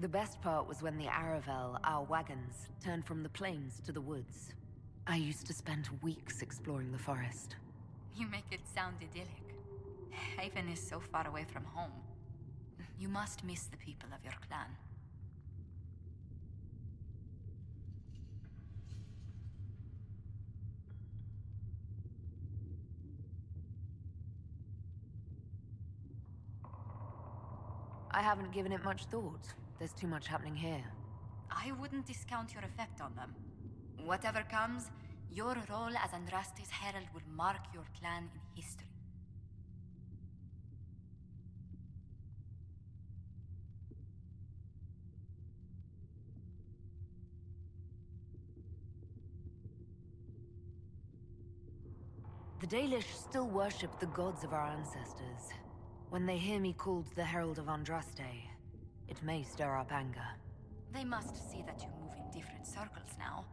The best part was when the Aravel, our wagons, turned from the plains to the woods. I used to spend weeks exploring the forest. You make it sound idyllic. Haven is so far away from home. You must miss the people of your clan. I haven't given it much thought. There's too much happening here. I wouldn't discount your effect on them. Whatever comes, your role as Andraste's Herald will mark your clan in history. The Dalish still worship the gods of our ancestors. When they hear me called the Herald of Andraste, it may stir up anger. They must see that you move in different circles now.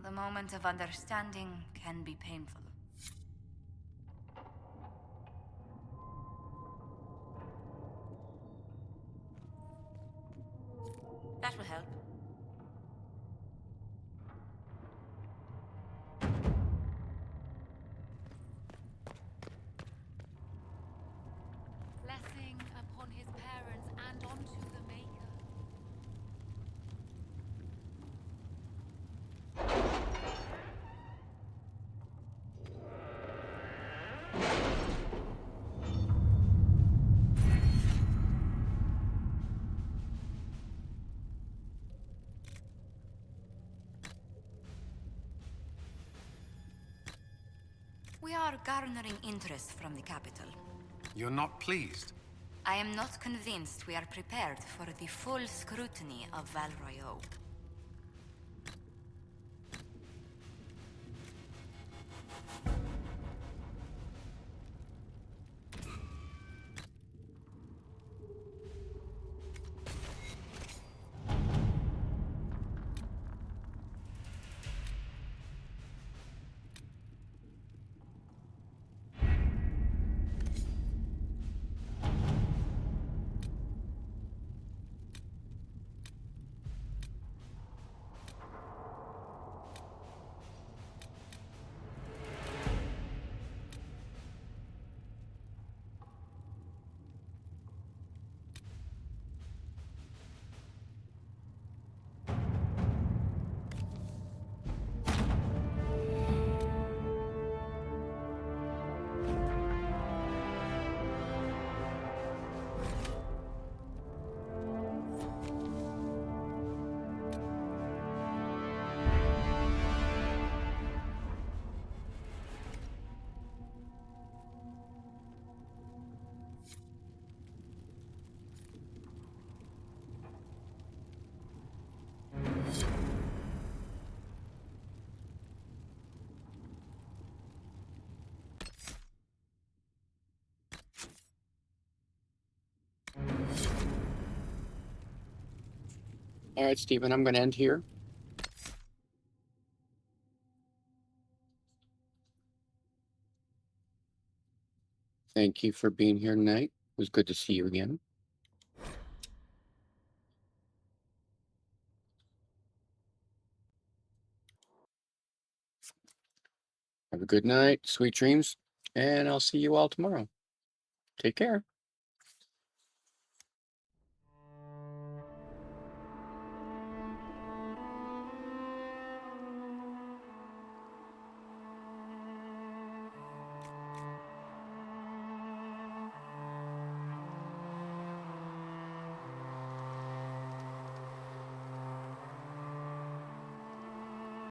The moment of understanding can be painful. That will help. Blessing upon his parents and onto the Maker. We are garnering interest from the capital. You're not pleased? I am not convinced we are prepared for the full scrutiny of Val Royeaux. All right, Stephen, I'm going to end here. Thank you for being here tonight. It was good to see you again. Have a good night, sweet dreams, and I'll see you all tomorrow. Take care.